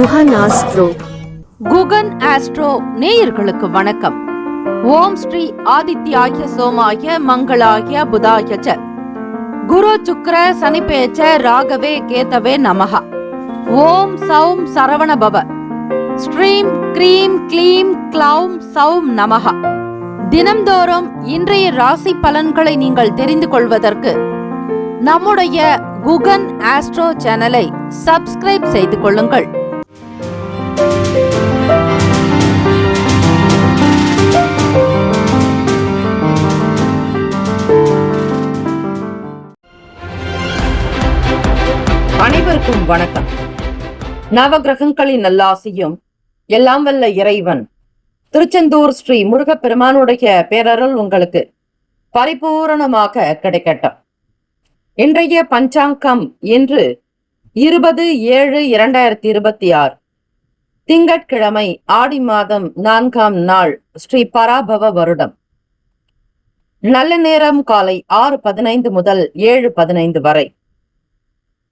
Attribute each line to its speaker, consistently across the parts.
Speaker 1: Guhan astro.
Speaker 2: Guhan astro நேயர்களுக்கு வணக்கம். ஓம் ஸ்ரீ ஆதித்யாய சோமாய மங்களாய புதாய ச குரு சுக்ர சனிபேச்ச ராகவே கேதவே நமஹ. ஓம் சௌம் சரவண பவ. ஸ்ரீம் க்ரீம் க்ளீம் க்ளௌம் சௌம் நமஹ. தினம்தோறும் இன்றைய ராசி பலன்களை நீங்கள் தெரிந்து கொள்வதற்கு நம்முடைய குகன் ஆஸ்ட்ரோ சேனலை சப்ஸ்கிரைப் செய்து கொள்ளுங்கள். அனைவருக்கும் வணக்கம். நவகிரகங்களின் நல்லாசியும் எல்லாம் வல்ல இறைவன் திருச்செந்தூர் ஸ்ரீ முருகப்பெருமானுடைய பேரருள் உங்களுக்கு பரிபூரணமாக கிடைக்கட்டும். இன்றைய பஞ்சாங்கம் இன்று 20/7/2026 திங்கட்கிழமை ஆடி மாதம் 4ஆம் நாள் ஸ்ரீ பராபவ வருடம். நல்ல நேரம் காலை 6:15 முதல் 7:15 வரை,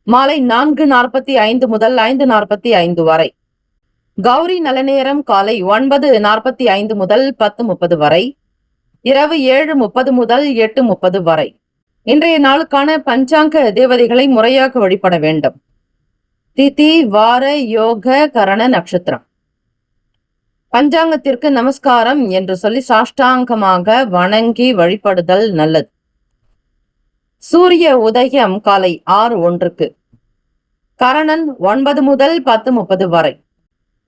Speaker 2: மாலை 4:45 முதல் 5:45 வரை. கௌரி நல்ல நேரம் காலை 9:45 முதல் 10:30 வரை, இரவு 7:30 முதல் 8:30 வரை. இன்றைய நாளுக்கான பஞ்சாங்க தேவதைகளை முறையாக வழிபட வேண்டும். திதி, வார, யோக, கரண, நட்சத்திரம். பஞ்சாங்கத்திற்கு நமஸ்காரம் என்று சொல்லி சாஷ்டாங்கமாக வணங்கி வழிபடுதல் நல்லது. சூரிய உதயம் காலை 6:01, கரணன் 9 முதல் 10:30 வரை.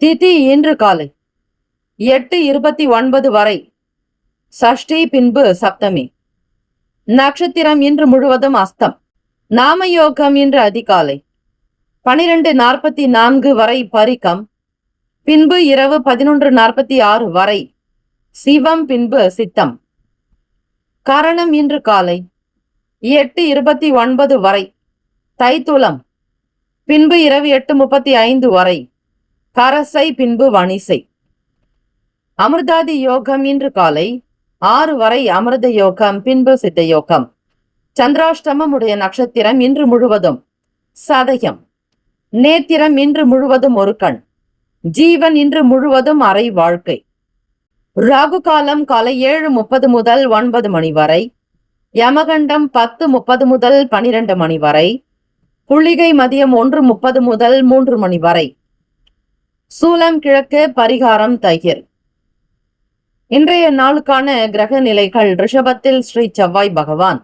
Speaker 2: திதி இன்று காலை 8:29 வரை, சஷ்டி பின்பு சப்தமி. நட்சத்திரம் இன்று முழுவதும் அஸ்தம். நாமயோகம் இன்று அதிகாலை 12:44 வரை பரிகம், பின்பு இரவு 11:46 வரை சிவம், பின்பு சித்தம். கரணம் இன்று காலை 8:29 வரை தைத்துளம், பின்பு இரவு 8:35 வரை கரசை, பின்பு வணிசை. அமிர்தாதி யோகம் இன்று காலை 6 வரை அமிர்த யோகம், பின்பு சித்த யோகம். சந்திராஷ்டமம் உடைய நட்சத்திரம் இன்று முழுவதும் சதயம். நேத்திரம் இன்று முழுவதும் ஒரு கண். ஜீவன் இன்று முழுவதும் அரை வாழ்க்கை. ராகு காலம் காலை 7:30 முதல் 9 மணி வரை. யமகண்டம் 10:30 முதல் 12 மணி வரை. புள்ளிகை மதியம் 1:30 முதல் 3 மணி வரை. சூலம் கிழக்கு, பரிகாரம் தயிர். இன்றைய நாளுக்கான கிரக நிலைகள்: ரிஷபத்தில் ஸ்ரீ செவ்வாய் பகவான்,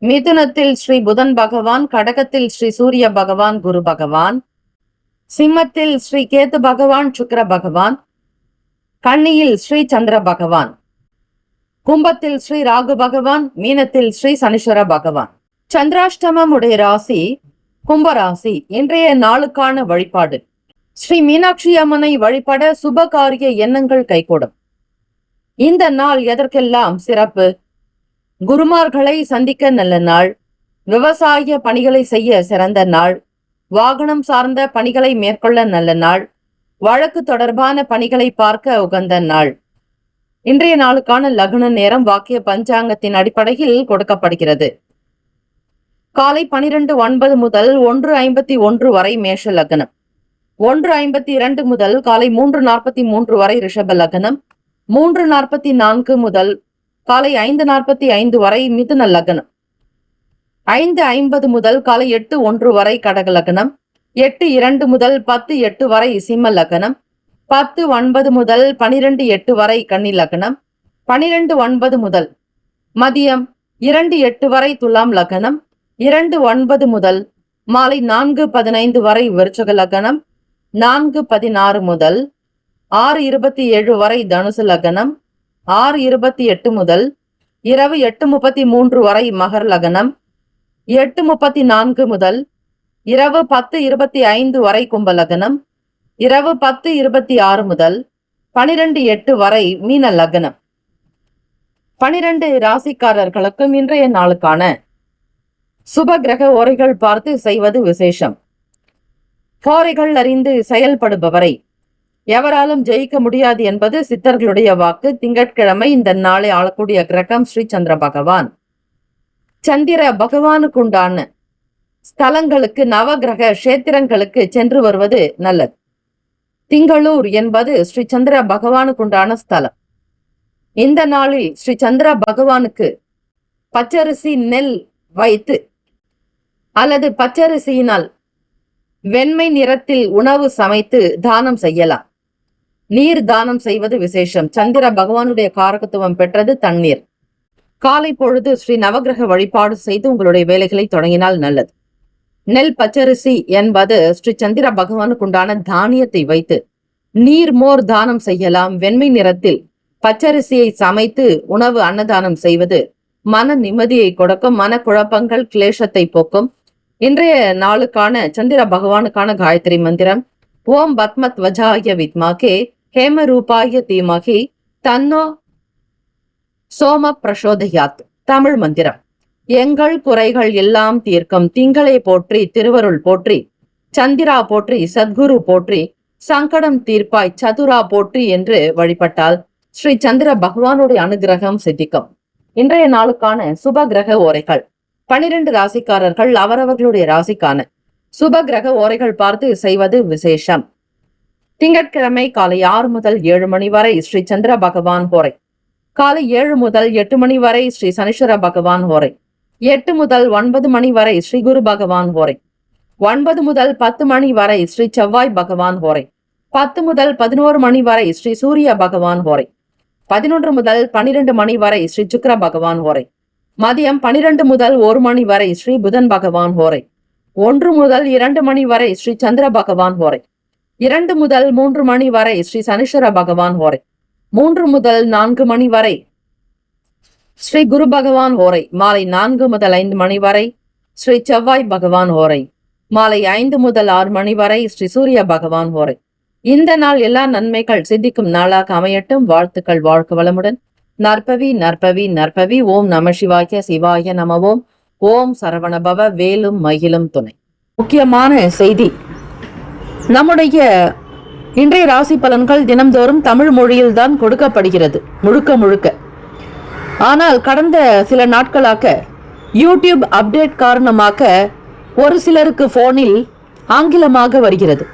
Speaker 2: மிதுனத்தில் ஸ்ரீ புதன் பகவான், கடகத்தில் ஸ்ரீ சூரிய பகவான் குரு பகவான், சிம்மத்தில் ஸ்ரீ கேது பகவான் சுக்கிர பகவான், கன்னியில் ஸ்ரீ சந்திர பகவான், கும்பத்தில் ஸ்ரீ ராகு பகவான், மீனத்தில் ஸ்ரீ சனீஸ்வர பகவான். சந்திராஷ்டமம் உடைய ராசி கும்பராசி. இன்றைய நாளுக்கான வழிபாடு: ஸ்ரீ மீனாட்சி அம்மனை வழிபட சுப காரிய எண்ணங்கள் கைகூடும். இந்த நாள் எதற்கெல்லாம் சிறப்பு? குருமார்களை சந்திக்க நல்ல நாள், விவசாய பணிகளை செய்ய சிறந்த நாள், வாகனம் சார்ந்த பணிகளை மேற்கொள்ள நல்ல நாள், வழக்கு தொடர்பான பணிகளை பார்க்க உகந்த நாள். இன்றைய நாளுக்கான லக்ன நேரம் வாக்கிய பஞ்சாங்கத்தின் அடிப்படையில் கொடுக்கப்படுகிறது. காலை 12:09 முதல் 1:51 வரை மேஷ லக்னம், 1:52 முதல் காலை 3:43 வரை ரிஷப லக்னம், 3:44 முதல் காலை 5:45 வரை மிதுன லக்னம், 5:50 முதல் காலை 8:01 வரை கடக லக்னம், 8:02 முதல் 10:08 வரை சிம்ம லக்னம், 10:09 முதல் 12:08 வரை கன்னி லக்னம், 12:09 முதல் மதியம் 2:08 வரை துலாம் லக்னம், 2:09 முதல் மாலை 4:15 வரை விருச்சக லக்னம், 4:16 முதல் 6:27 வரை தனுசு லக்னம், 6:28 முதல் இரவு 8:33 வரை மகர் லக்னம், 8:34 முதல் இரவு 10:25 வரை கும்ப லக்னம், இரவு 10:26 முதல் 12:08 வரை மீன லக்னம். 12 ராசிக்காரர்களுக்கும் இன்றைய நாளுக்கான சுப கிரக ஓரைகள் பார்த்து செய்வது விசேஷம். ஓரைகள் அறிந்து செயல்படுபவரை எவராலும் ஜெயிக்க முடியாது என்பது சித்தர்களுடைய வாக்கு. திங்கட்கிழமை இந்த நாளை ஆளக்கூடிய கிரகம் ஸ்ரீ சந்திர பகவான். சந்திர பகவானுக்குண்டான ஸ்தலங்களுக்கு, நவகிரக கஷேத்திரங்களுக்கு சென்று வருவது நல்லது. திங்களூர் என்பது ஸ்ரீ சந்திர பகவானுக்கு உண்டான ஸ்தலம். இந்த நாளில் ஸ்ரீ சந்திர பகவானுக்கு பச்சரிசி நெல் வைத்து அல்லது பச்சரிசியினால் வெண்மை நிறத்தில் உணவு சமைத்து தானம் செய்யலாம். நீர் தானம் செய்வது விசேஷம். சந்திர பகவானுடைய காரகத்துவம் பெற்றது தண்ணீர். காலை பொழுது ஸ்ரீ நவகிரக வழிபாடு செய்து உங்களுடைய வேலைகளை தொடங்கினால் நல்லது. நெல் பச்சரிசி என்பது ஸ்ரீ சந்திர பகவானுக்கு உண்டான தானியத்தை வைத்து நீர் மோர் தானம் செய்யலாம். வெண்மை நிறத்தில் பச்சரிசியை சமைத்து உணவு அன்னதானம் செய்வது மன நிம்மதியை கொடுக்கும், மன குழப்பங்கள் கிளேஷத்தை போக்கும். இன்றைய நாளுக்கான சந்திர பகவானுக்கான காயத்ரி மந்திரம் ஓம் பத்மத் வஜாய வித்மாகே ஹேம ரூபாய தீமகி தன்னோ சோம பிரசோதயாத். தமிழ் மந்திரம். எங்கள் குறைகள் எல்லாம் தீர்க்கும் திங்களை போற்றி, திருவருள் போற்றி, சந்திரா போற்றி, சத்குரு போற்றி, சங்கடம் தீர்ப்பாய் சதுரா போற்றி என்று வழிபட்டால் ஸ்ரீ சந்திர பகவானுடைய அனுகிரகம் சித்திக்கும். இன்றைய நாளுக்கான சுப கிரக ஓரைகள். 12 ராசிக்காரர்கள் அவரவர்களுடைய ராசிக்கான சுப கிரக ஓரைகள் பார்த்து செய்வது விசேஷம். திங்கட்கிழமை காலை 6 முதல் 7 மணி வரை ஸ்ரீ சந்திர பகவான் ஹோரை. காலை 7 முதல் 8 மணி வரை ஸ்ரீ சனீஸ்வர பகவான் ஹோரை. 8 முதல் 9 மணி வரை ஸ்ரீ குரு பகவான் ஹோரை. 9 முதல் 10 மணி வரை ஸ்ரீ செவ்வாய் பகவான் ஹோரை. 10 முதல் 11 மணி வரை ஸ்ரீ சூரிய பகவான் ஹோரை. 11 முதல் 12 மணி வரை ஸ்ரீ சுக்கிர பகவான் ஹோரை. மதியம் 12 முதல் 1 மணி வரை ஸ்ரீ புதன் பகவான் ஹோரை. 1 முதல் 2 மணி வரை ஸ்ரீ சந்திர பகவான் ஹோரை. 2 முதல் 3 மணி வரை ஸ்ரீ சனீஸ்வர பகவான் ஹோரை. 3 முதல் 4 மணி வரை ஸ்ரீ குரு பகவான் ஹோரை. மாலை 4 முதல் 5 மணி வரை ஸ்ரீ செவ்வாய் பகவான் ஹோரை. மாலை 5 முதல் 6 மணி வரை ஸ்ரீ சூரிய பகவான் ஹோரை. இந்த நாள் எல்லா நன்மைகள் சித்திக்கும் நாளாக அமையட்டும். வாழ்த்துக்கள். வாழ்க வளமுடன். நற்பவி நற்பவி நற்பவி. ஓம் நம சிவாய சிவாய நமவோம். ஓம் சரவணபவ. வேலும் மகிழும் துணை. முக்கியமான செய்தி. நம்முடைய இன்றைய ராசி பலன்கள் தினம்தோறும் தமிழ் மொழியில்தான் கொடுக்கப்படுகிறது முழுக்க முழுக்க. ஆனால் கடந்த சில நாட்களாக யூடியூப் அப்டேட் காரணமாக ஒரு சிலருக்கு போனில் ஆங்கிலமாக வருகிறது.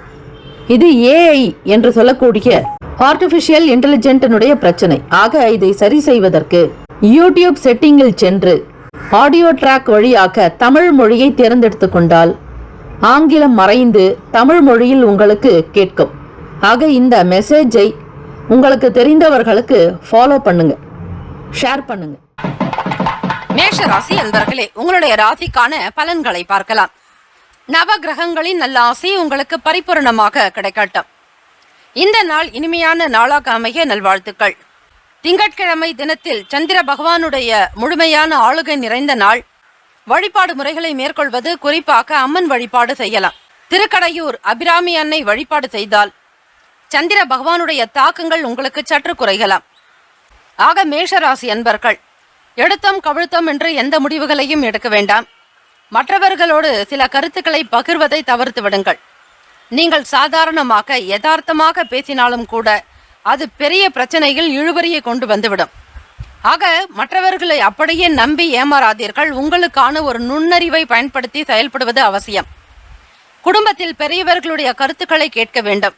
Speaker 2: இது ஏஐ என்று சொல்லக்கூடிய ஆர்டிபிஷியல் இன்டெலிஜென்டினுடைய பிரச்சனை. ஆக இதை சரி செய்வதற்கு யூடியூப் செட்டிங்கில் சென்று ஆடியோ ட்ராக் வழியாக தமிழ் மொழியை தேர்ந்தெடுத்து கொண்டால் ஆங்கிலம் மறைந்து தமிழ் மொழியில் உங்களுக்கு கேட்கும். ஆக இந்த மெசேஜை உங்களுக்கு தெரிந்தவர்களுக்கு ஃபாலோ பண்ணுங்க, ஷேர் பண்ணுங்க.
Speaker 1: மேஷ ராசி அன்பர்களே, உங்களுடைய ராசிக்கான பலன்களை பார்க்கலாம். நவ கிரகங்களின் நல்ல ஆசை உங்களுக்கு பரிபூரணமாக கிடைக்கட்டும். இந்த நாள் இனிமையான நாளாக அமைய நல்வாழ்த்துக்கள். திங்கட்கிழமை தினத்தில் சந்திர பகவானுடைய முழுமையான ஆளுகை நிறைந்த நாள். வழிபாடு முறைகளை மேற்கொள்வது, குறிப்பாக அம்மன் வழிபாடு செய்யலாம். திருக்கடையூர் அபிராமி அன்னை வழிபாடு செய்தால் சந்திர பகவானுடைய தாக்கங்கள் உங்களுக்கு சற்று குறையலாம். ஆக மேஷராசி அன்பர்கள், எடுத்தம் கவிழ்த்தம் என்று எந்த முடிவுகளையும் எடுக்க வேண்டாம். மற்றவர்களோடு சில கருத்துக்களை பகிர்வதை தவிர்த்து விடுங்கள். நீங்கள் சாதாரணமாக யதார்த்தமாக பேசினாலும் கூட அது பெரிய பிரச்சனைகள் இழுபறியை கொண்டு வந்துவிடும். ஆக மற்றவர்களை அப்படியே நம்பி ஏமாறாதீர்கள். உங்களுக்கான ஒரு நுண்ணறிவை பயன்படுத்தி செயல்படுவது அவசியம். குடும்பத்தில் பெரியவர்களுடைய கருத்துக்களை கேட்க வேண்டும்.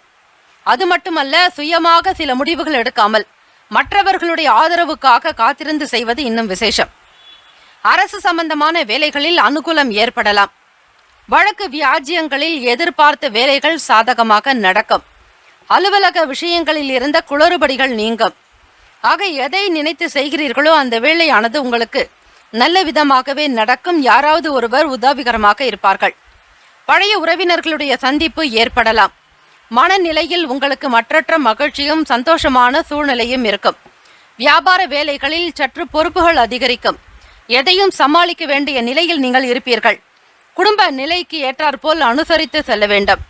Speaker 1: அது மட்டுமல்ல, சுயமாக சில முடிவுகள் எடுக்காமல் மற்றவர்களுடைய ஆதரவுக்காக காத்திருந்து செய்வது இன்னும் விசேஷம். அரசு சம்பந்தமான வேலைகளில் அனுகூலம் ஏற்படலாம். வழக்கு வியாஜ்யங்களில் எதிர்பார்த்த வேலைகள் சாதகமாக நடக்கும். அலுவலக விஷயங்களில் இருந்த குளறுபடிகள் நீங்கும். ஆக எதை நினைத்து செய்கிறீர்களோ அந்த வேலையானது உங்களுக்கு நல்ல விதமாகவே நடக்கும். யாராவது ஒருவர் உதவிகரமாக இருப்பார்கள். பழைய உறவினர்களுடைய சந்திப்பு ஏற்படலாம். மனநிலையில் உங்களுக்கு மற்றற்ற மகிழ்ச்சியும் சந்தோஷமான சூழ்நிலையும் இருக்கும். வியாபார வேலைகளில் சற்று பொறுப்புகள் அதிகரிக்கும். எதையும் சமாளிக்க வேண்டிய நிலையில் நீங்கள் இருப்பீர்கள். குடும்ப நிலைக்கு ஏற்றாற்போல் அனுசரித்து செல்ல வேண்டும்.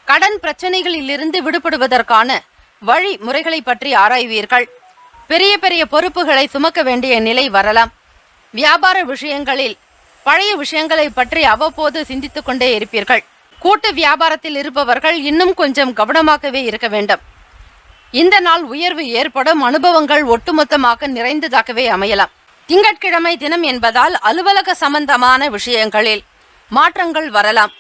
Speaker 1: கடன் பிரச்சனைகளில் இருந்து விடுபடுவதற்கான வழி முறைகளை பற்றி ஆராய்வீர்கள். பெரிய பெரிய பொறுப்புகளை சுமக்க வேண்டிய நிலை வரலாம். வியாபார விஷயங்களில் பழைய விஷயங்களை பற்றி அவ்வப்போது சிந்தித்துக் கொண்டே இருப்பீர்கள். கூட்டு வியாபாரத்தில் இருப்பவர்கள் இன்னும் கொஞ்சம் கவனமாகவே இருக்க வேண்டும். இந்த நாள் உயர்வு ஏற்படும். அனுபவங்கள் ஒட்டுமொத்தமாக நிறைந்ததாகவே அமையலாம். திங்கட்கிழமை தினம் என்பதால் அலுவலக சம்பந்தமான விஷயங்களில் மாற்றங்கள் வரலாம்.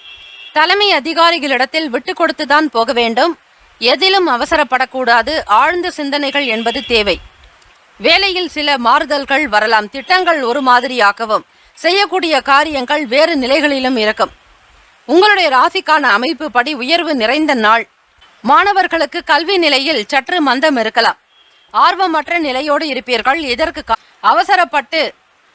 Speaker 1: தலைமை அதிகாரிகளிடத்தில் விட்டு கொடுத்துதான் போக வேண்டும். எதிலும் அவசரப்படக்கூடாது. ஆழ்ந்த சிந்தனைகள் என்பது தேவை. வேலையில் சில மாறுதல்கள் வரலாம். திட்டங்கள் ஒரு மாதிரியாகவும் செய்யக்கூடிய காரியங்கள் வேறு நிலைகளிலும் இருக்கும். உங்களுடைய ராசிக்கான அமைப்பு படி உயர்வு நிறைந்த நாள். மாணவர்களுக்கு கல்வி நிலையில் சற்று மந்தம் இருக்கலாம். ஆர்வமற்ற நிலையோடு இருப்பீர்கள். இதற்கு அவசரப்பட்டு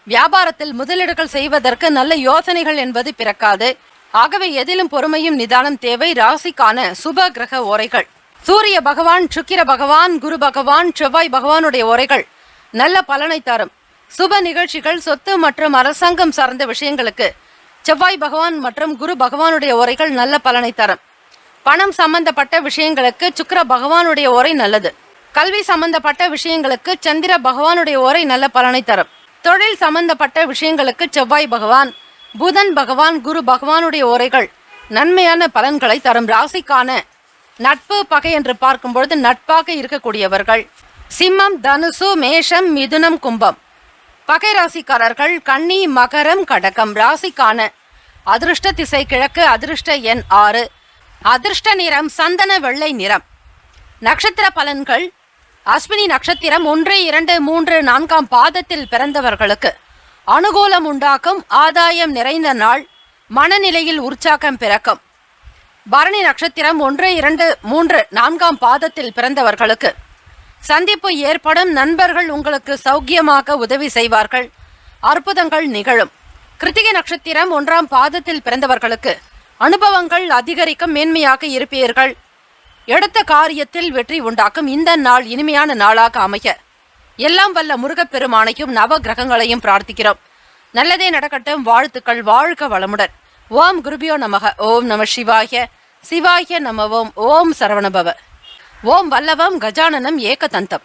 Speaker 1: வியாபாரத்தில் முதலீடுகள் செய்வதற்கு நல்ல யோசனைகள் என்பது பிறக்காது. ஆகவே எதிலும் பொறுமையும் நிதானம் தேவை. ராசிக்கான சுப கிரக ஓரைகள்: சூரிய பகவான், சுக்கிர பகவான், குரு பகவான், செவ்வாய் பகவானுடைய ஓரைகள் நல்ல பலனை தரும். சுப நிகழ்ச்சிகள், சொத்து மற்றும் அரசாங்கம் சார்ந்த விஷயங்களுக்கு செவ்வாய் பகவான் மற்றும் குரு பகவானுடைய ஓரைகள் நல்ல பலனை தரும். பணம் சம்பந்தப்பட்ட விஷயங்களுக்கு சுக்கிர பகவானுடைய ஓரை நல்லது. கல்வி சம்பந்தப்பட்ட விஷயங்களுக்கு சந்திர பகவானுடைய ஓரை நல்ல பலனை தரும். தொழில் சம்பந்தப்பட்ட விஷயங்களுக்கு செவ்வாய் பகவான், புதன் பகவான், குரு பகவானுடைய ஓரைகள் நன்மையான பலன்களை தரும். ராசிக்கான நட்பு பகை என்று பார்க்கும்பொழுது நட்பாக இருக்கக்கூடியவர்கள் சிம்மம், தனுசு, மேஷம், மிதுனம், கும்பம். பகை ராசிக்காரர்கள் கன்னி, மகரம், கடகம். ராசிக்கான அதிர்ஷ்ட திசை கிழக்கு. அதிர்ஷ்ட எண் 6. அதிர்ஷ்ட நிறம் சந்தன வெள்ளை நிறம். நட்சத்திர பலன்கள்: அஸ்வினி நட்சத்திரம் 1, 2, 3, 4 பாதத்தில் பிறந்தவர்களுக்கு அனுகூலம் உண்டாக்கும். ஆதாயம் நிறைந்த நாள். மனநிலையில் உற்சாகம் பிறக்கும். பரணி நட்சத்திரம் 1, 2, 3, 4 பாதத்தில் பிறந்தவர்களுக்கு சந்திப்பு ஏற்படும். நண்பர்கள் உங்களுக்கு சௌக்கியமாக உதவி செய்வார்கள். அற்புதங்கள் நிகழும். கிருத்திகை நட்சத்திரம் 1ஆம் பாதத்தில் பிறந்தவர்களுக்கு அனுபவங்கள் அதிகரிக்கும். மேன்மையாக இருப்பீர்கள். எடுத்த காரியத்தில் வெற்றி உண்டாக்கும். இந்த நாள் இனிமையான நாளாக அமைய எல்லாம் வல்ல முருகப்பெருமானையும் நவ கிரகங்களையும் பிரார்த்திக்கிறோம். நல்லதே நடக்கட்டும். வாழ்த்துக்கள். வாழ்க வளமுடன். ஓம் குருபியோ நமக. ஓம் நம சிவாய. சிவாய நம. ஓம் சரவணபவ. ஓம் வல்லவம் கஜானனம் ஏகதந்தம்.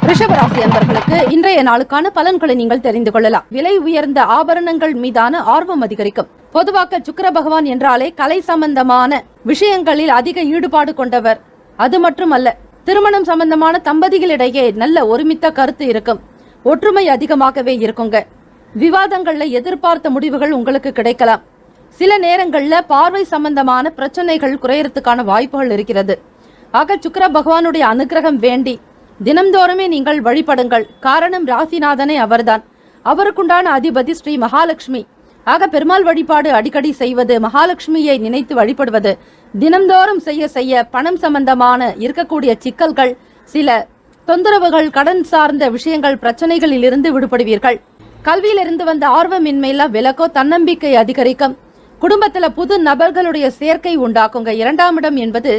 Speaker 1: ரிஷபராசி அன்பர்களுக்கு இன்றைய நாளுக்கான பலன்களை நீங்கள் தெரிந்து கொள்ளலாம். விலை உயர்ந்த ஆபரணங்கள் மீதான ஆர்வம் அதிகரிக்கும். பொதுவாக சுக்கிர பகவான் என்றாலே கலை சம்பந்தமான விஷயங்களில் அதிக ஈடுபாடு கொண்டவர். அது மட்டுமல்ல, திருமணம் சம்பந்தமான தம்பதிகளிடையே நல்ல ஒருமித்த கருத்து இருக்கும். ஒற்றுமை அதிகமாகவே இருக்குங்க. விவாதங்கள்ல எதிர்பார்த்த முடிவுகள் உங்களுக்கு கிடைக்கலாம். சில நேரங்கள்ல பார்வை சம்பந்தமான பிரச்சனைகள் குறையறதுக்கான வாய்ப்புகள் இருக்கிறது. ஆக சுக்கிர பகவானுடைய அனுகிரகம் வேண்டி தினம்தோறுமே நீங்கள் வழிபடுங்கள். காரணம், ராசிநாதனே அவர்தான். அவருக்குண்டான அதிபதி ஸ்ரீ மகாலட்சுமி. ஆக பெருமாள் வழிபாடு அடிக்கடி செய்வது, மகாலட்சுமியை நினைத்து வழிபடுவது, தினம்தோறும் செய்ய பணம் சம்பந்தமான இருக்கக்கூடிய சிக்கல்கள், சில தொந்தரவுகள், கடன் சார்ந்த விஷயங்கள், பிரச்சனைகளில் இருந்து விடுபடுவீர்கள். கல்வியிலிருந்து வந்த ஆர்வமின்மையெல்லாம் விலக்கோ. தன்னம்பிக்கை அதிகரிக்கும். குடும்பத்துல புது நபர்களுடைய சேர்க்கை உண்டாக்குங்க. 2ஆம் இடம் என்பது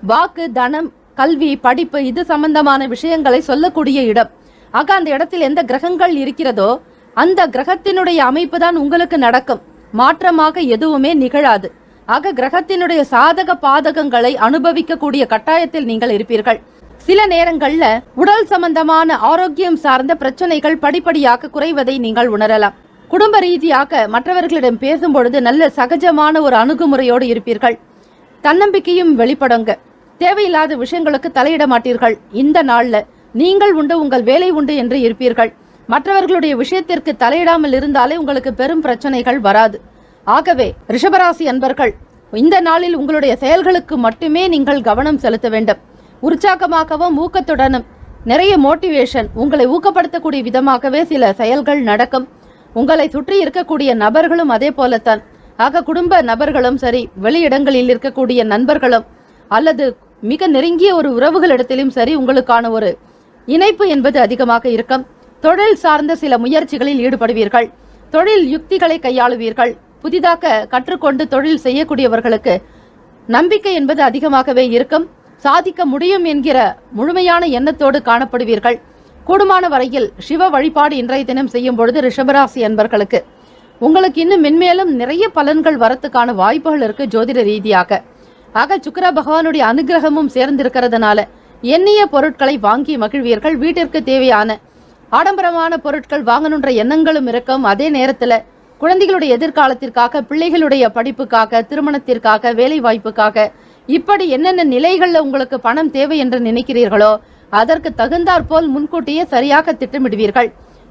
Speaker 1: வாக்கு, தனம், கல்வி, படிப்பு இது சம்பந்தமான விஷயங்களை சொல்லக்கூடிய இடம். ஆக அந்த இடத்தில் எந்த கிரகங்கள் இருக்கிறதோ அந்த கிரகத்தினுடைய அமைப்பு தான் உங்களுக்கு நடக்கும். மாற்றமாக எதுவுமே நிகழாது. ஆக கிரகத்தினுடைய சாதக பாதகங்களை அனுபவிக்கக்கூடிய கட்டாயத்தில் நீங்கள் இருப்பீர்கள். சில நேரங்கள்ல உடல் சம்பந்தமான ஆரோக்கியம் சார்ந்த பிரச்சனைகள் படிப்படியாக குறைவதை நீங்கள் உணரலாம். குடும்ப ரீதியாக மற்றவர்களிடம் பேசும்பொழுது நல்ல சகஜமான ஒரு அணுகுமுறையோடு இருப்பீர்கள். தன்னம்பிக்கையும் வெளிப்படுங்க. தேவையில்லாத விஷயங்களுக்கு தலையிட மாட்டீர்கள். இந்த நாள்ல நீங்கள் உண்டு, உங்கள் வேலை உண்டு என்று இருப்பீர்கள். மற்றவர்களுடைய விஷயத்திற்கு தலையிடாமல் இருந்தாலே உங்களுக்கு பெரும் பிரச்சனைகள் வராது. ஆகவே ரிஷபராசி அன்பர்கள், இந்த நாளில் உங்களுடைய செயல்களுக்கு மட்டுமே நீங்கள் கவனம் செலுத்த வேண்டும். உற்சாகமாகவும் ஊக்கத்துடனும் நிறைய மோட்டிவேஷன், உங்களை ஊக்கப்படுத்தக்கூடிய விதமாகவே சில செயல்கள் நடக்கும். உங்களை சுற்றி இருக்கக்கூடிய நபர்களும் அதே போலத்தான். ஆக குடும்ப நபர்களும் சரி, வெளியிடங்களில் இருக்கக்கூடிய நண்பர்களும் அல்லது மிக நெருங்கிய ஒரு உறவுகளிடத்திலும் சரி, உங்களுக்கான ஒரு இணைப்பு என்பது அதிகமாக இருக்கும். தொழில் சார்ந்த சில முயற்சிகளில் ஈடுபடுவீர்கள். தொழில் யுக்திகளை கையாளுவீர்கள். புதிதாக கற்றுக்கொண்டு தொழில் செய்யக்கூடியவர்களுக்கு நம்பிக்கை என்பது அதிகமாகவே இருக்கும். சாதிக்க முடியும் என்கிற முழுமையான எண்ணத்தோடு காணப்படுவீர்கள். கூடுமான வரையில் சிவ வழிபாடு இன்றைய தினம் செய்யும் பொழுது ரிஷபராசி அன்பர்களுக்கு உங்களுக்கு இன்னும் மென்மேலும் நிறைய பலன்கள் வரத்துக்கான வாய்ப்புகள் இருக்கு ஜோதிட ரீதியாக. ஆக சுக்கிர பகவானுடைய அனுகிரகமும் சேர்ந்திருக்கிறதுனால எண்ணிய பொருட்களை வாங்கி மகிழ்வீர்கள். வீட்டிற்கு தேவையான ஆடம்பரமான பொருட்கள் வாங்கணுன்ற எண்ணங்களும் இருக்கும். அதே நேரத்துல குழந்தைகளுடைய எதிர்காலத்திற்காக, பிள்ளைகளுடைய படிப்புக்காக, திருமணத்திற்காக, வேலை வாய்ப்புக்காக, இப்படி என்னென்ன நிலைகள்ல உங்களுக்கு பணம் தேவை என்று நினைக்கிறீர்களோ அதற்கு தகுந்தாற்போல் முன்கூட்டியே சரியாக திட்டமிடுவீர்கள்.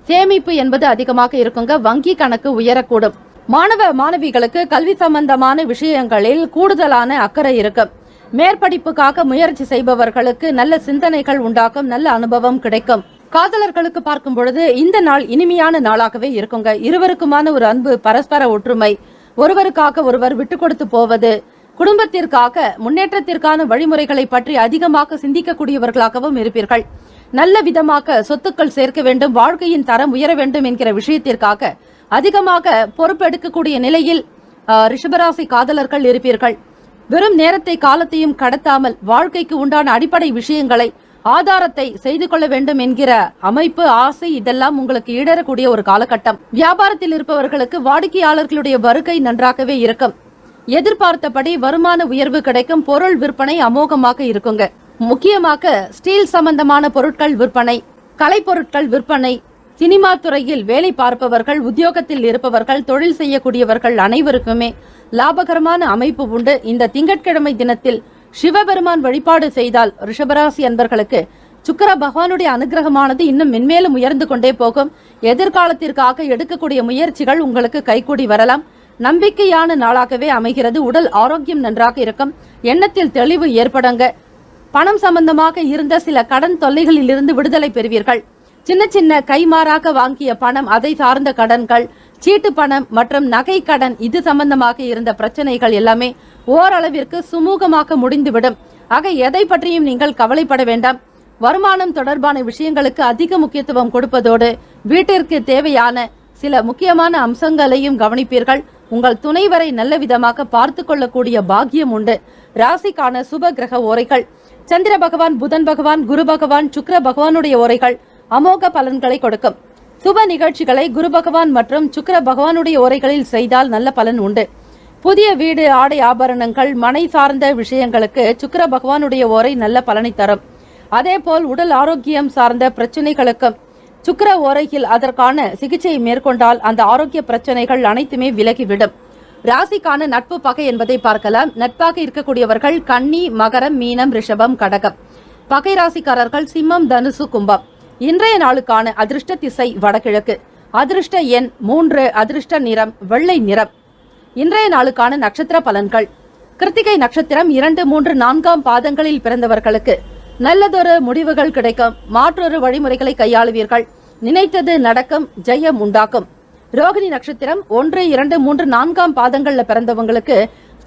Speaker 1: சேமிப்பு என்பது அதிகமாக இருக்குங்க. வங்கி கணக்கு உயரக்கூடும். மாணவ மாணவிகளுக்கு கல்வி சம்பந்தமான விஷயங்களில் கூடுதலான அக்கறை இருக்கும். மேற்படிப்புக்காக முயற்சி செய்பவர்களுக்கு நல்ல சிந்தனைகள் உண்டாக்கும், நல்ல அனுபவம் கிடைக்கும். காதலர்களுக்கு பார்க்கும் பொழுது இந்த நாள் இனிமையான நாளாகவே இருக்குங்க. இருவருக்குமான ஒரு அன்பு, பரஸ்பர ஒற்றுமை, ஒருவருக்காக ஒருவர் விட்டு கொடுத்து போவது, குடும்பத்திற்காக முன்னேற்றத்திற்கான வழிமுறைகளை பற்றி அதிகமாக சிந்திக்கக்கூடியவர்களாகவும் இருப்பீர்கள். நல்ல விதமாக சொத்துக்கள் சேர்க்க வேண்டும், வாழ்க்கையின் தரம் உயர வேண்டும் என்கிற விஷயத்திற்காக அதிகமாக பொறுப்பெடுக்கக்கூடிய நிலையில் ரிஷபராசி காதலர்கள் இருப்பீர்கள். வெறும் நேரத்தை காலத்தையும் கடத்தாமல் வாழ்க்கைக்கு உண்டான அடிப்படை விஷயங்களை, ஆதாரத்தை செய்து கொள்ள வேண்டும் என்கிற அமைப்பு, ஆசை, இதெல்லாம் உங்களுக்கு ஈடறக்கூடிய ஒரு காலகட்டம். வியாபாரத்தில் இருப்பவர்களுக்கு வாடிக்கையாளர்களுடைய வருகை நன்றாகவே இருக்கும். எதிர்பார்த்தபடி வருமான உயர்வு கிடைக்கும். பொருள் விற்பனை அமோகமாக இருக்குங்க. முக்கியமாக ஸ்டீல் சம்பந்தமான பொருட்கள் விற்பனை, கலைப்பொருட்கள் விற்பனை, சினிமா துறையில் வேலை பார்ப்பவர்கள், உத்தியோகத்தில் இருப்பவர்கள், தொழில் செய்யக்கூடியவர்கள் அனைவருக்குமே லாபகரமான அமைப்பு உண்டு. இந்த திங்கட்கிழமை தினத்தில் சிவபெருமான் வழிபாடு செய்தால் ரிஷபராசி அன்பர்களுக்கு சுக்கிர பகவானுடைய அனுகிரகமானது இன்னும் மென்மேலும் உயர்ந்து கொண்டே போகும். எதிர்காலத்திற்காக எடுக்கக்கூடிய முயற்சிகள் உங்களுக்கு கைகூடி வரலாம். நம்பிக்கையான நாளாகவே அமைகிறது. உடல் ஆரோக்கியம் நன்றாக இருக்கும். எண்ணத்தில் தெளிவு ஏற்படுங்க. பணம் சம்பந்தமாக இருந்த சில கடன் தொல்லைகளில் இருந்து விடுதலை பெறுவீர்கள். சின்ன சின்ன கைமாறாக வாங்கிய பணம், அதை சார்ந்த கடன்கள், சீட்டு பணம் மற்றும் நகை கடன், இது சம்பந்தமாக இருந்த பிரச்சனைகள் எல்லாமே ஓரளவிற்கு சுமூகமாக முடிந்துவிடும். ஆக எதை பற்றியும் நீங்கள் கவலைப்பட வேண்டாம். வருமானம் தொடர்பான விஷயங்களுக்கு அதிக முக்கியத்துவம் கொடுப்பதோடு வீட்டிற்கு தேவையான சில முக்கியமான அம்சங்களையும் கவனிப்பீர்கள். உங்கள் துணைவரை நல்ல விதமாக பார்த்து கொள்ளக்கூடிய பாக்கியம் உண்டு. ராசிக்கான சுப கிரக ஓரைகள்: சந்திர பகவான், புதன் பகவான், குரு பகவான், சுக்கிர பகவானுடைய ஓரைகள் அமோக பலன்களை கொடுக்கும். சுப நிகழ்ச்சிகளை குரு பகவான் மற்றும் சுக்கிர பகவானுடைய ஓரைகளில் செய்தால் நல்ல பலன் உண்டு. புதிய வீடு, ஆடை, ஆபரணங்கள், மனை சார்ந்த விஷயங்களுக்கு சுக்கிர பகவானுடைய ஓரை நல்ல பலனை தரும். அதேபோல் உடல் ஆரோக்கியம் சார்ந்த பிரச்சனைகளுக்கும் சுக்கிர ஓரையில் அதற்கான சிகிச்சை மேற்கொண்டால் அந்த ஆரோக்கிய பிரச்சனைகள் அனைத்துமே விலகிவிடும். ராசிக்கான நட்பு பகை என்பதை பார்க்கலாம். நட்பாக இருக்கக்கூடியவர்கள் கன்னி, மகரம், மீனம், ரிஷபம், கடகம். பகை ராசிக்காரர்கள் சிம்மம், தனுசு, கும்பம். இன்றைய நாளுக்கான அதிர்ஷ்ட திசை வடகிழக்கு. அதிர்ஷ்ட எண் 3. அதிர்ஷ்ட நிறம் வெள்ளை நிறம். இன்றைய நாளுக்கான நட்சத்திர பலன்கள்: கிருத்திகை நட்சத்திரம் 2, 3, 4ஆம் பாதங்களில் பிறந்தவர்களுக்கு நல்லதொரு முடிவுகள் கிடைக்கும். மாற்றொரு வழிமுறைகளை கையாளுவீர்கள். நினைத்தது நடக்கும், ஜெயம் உண்டாக்கும். ரோகிணி நட்சத்திரம் 1, 2, 3, 4ஆம் பாதங்கள்ல பிறந்தவங்களுக்கு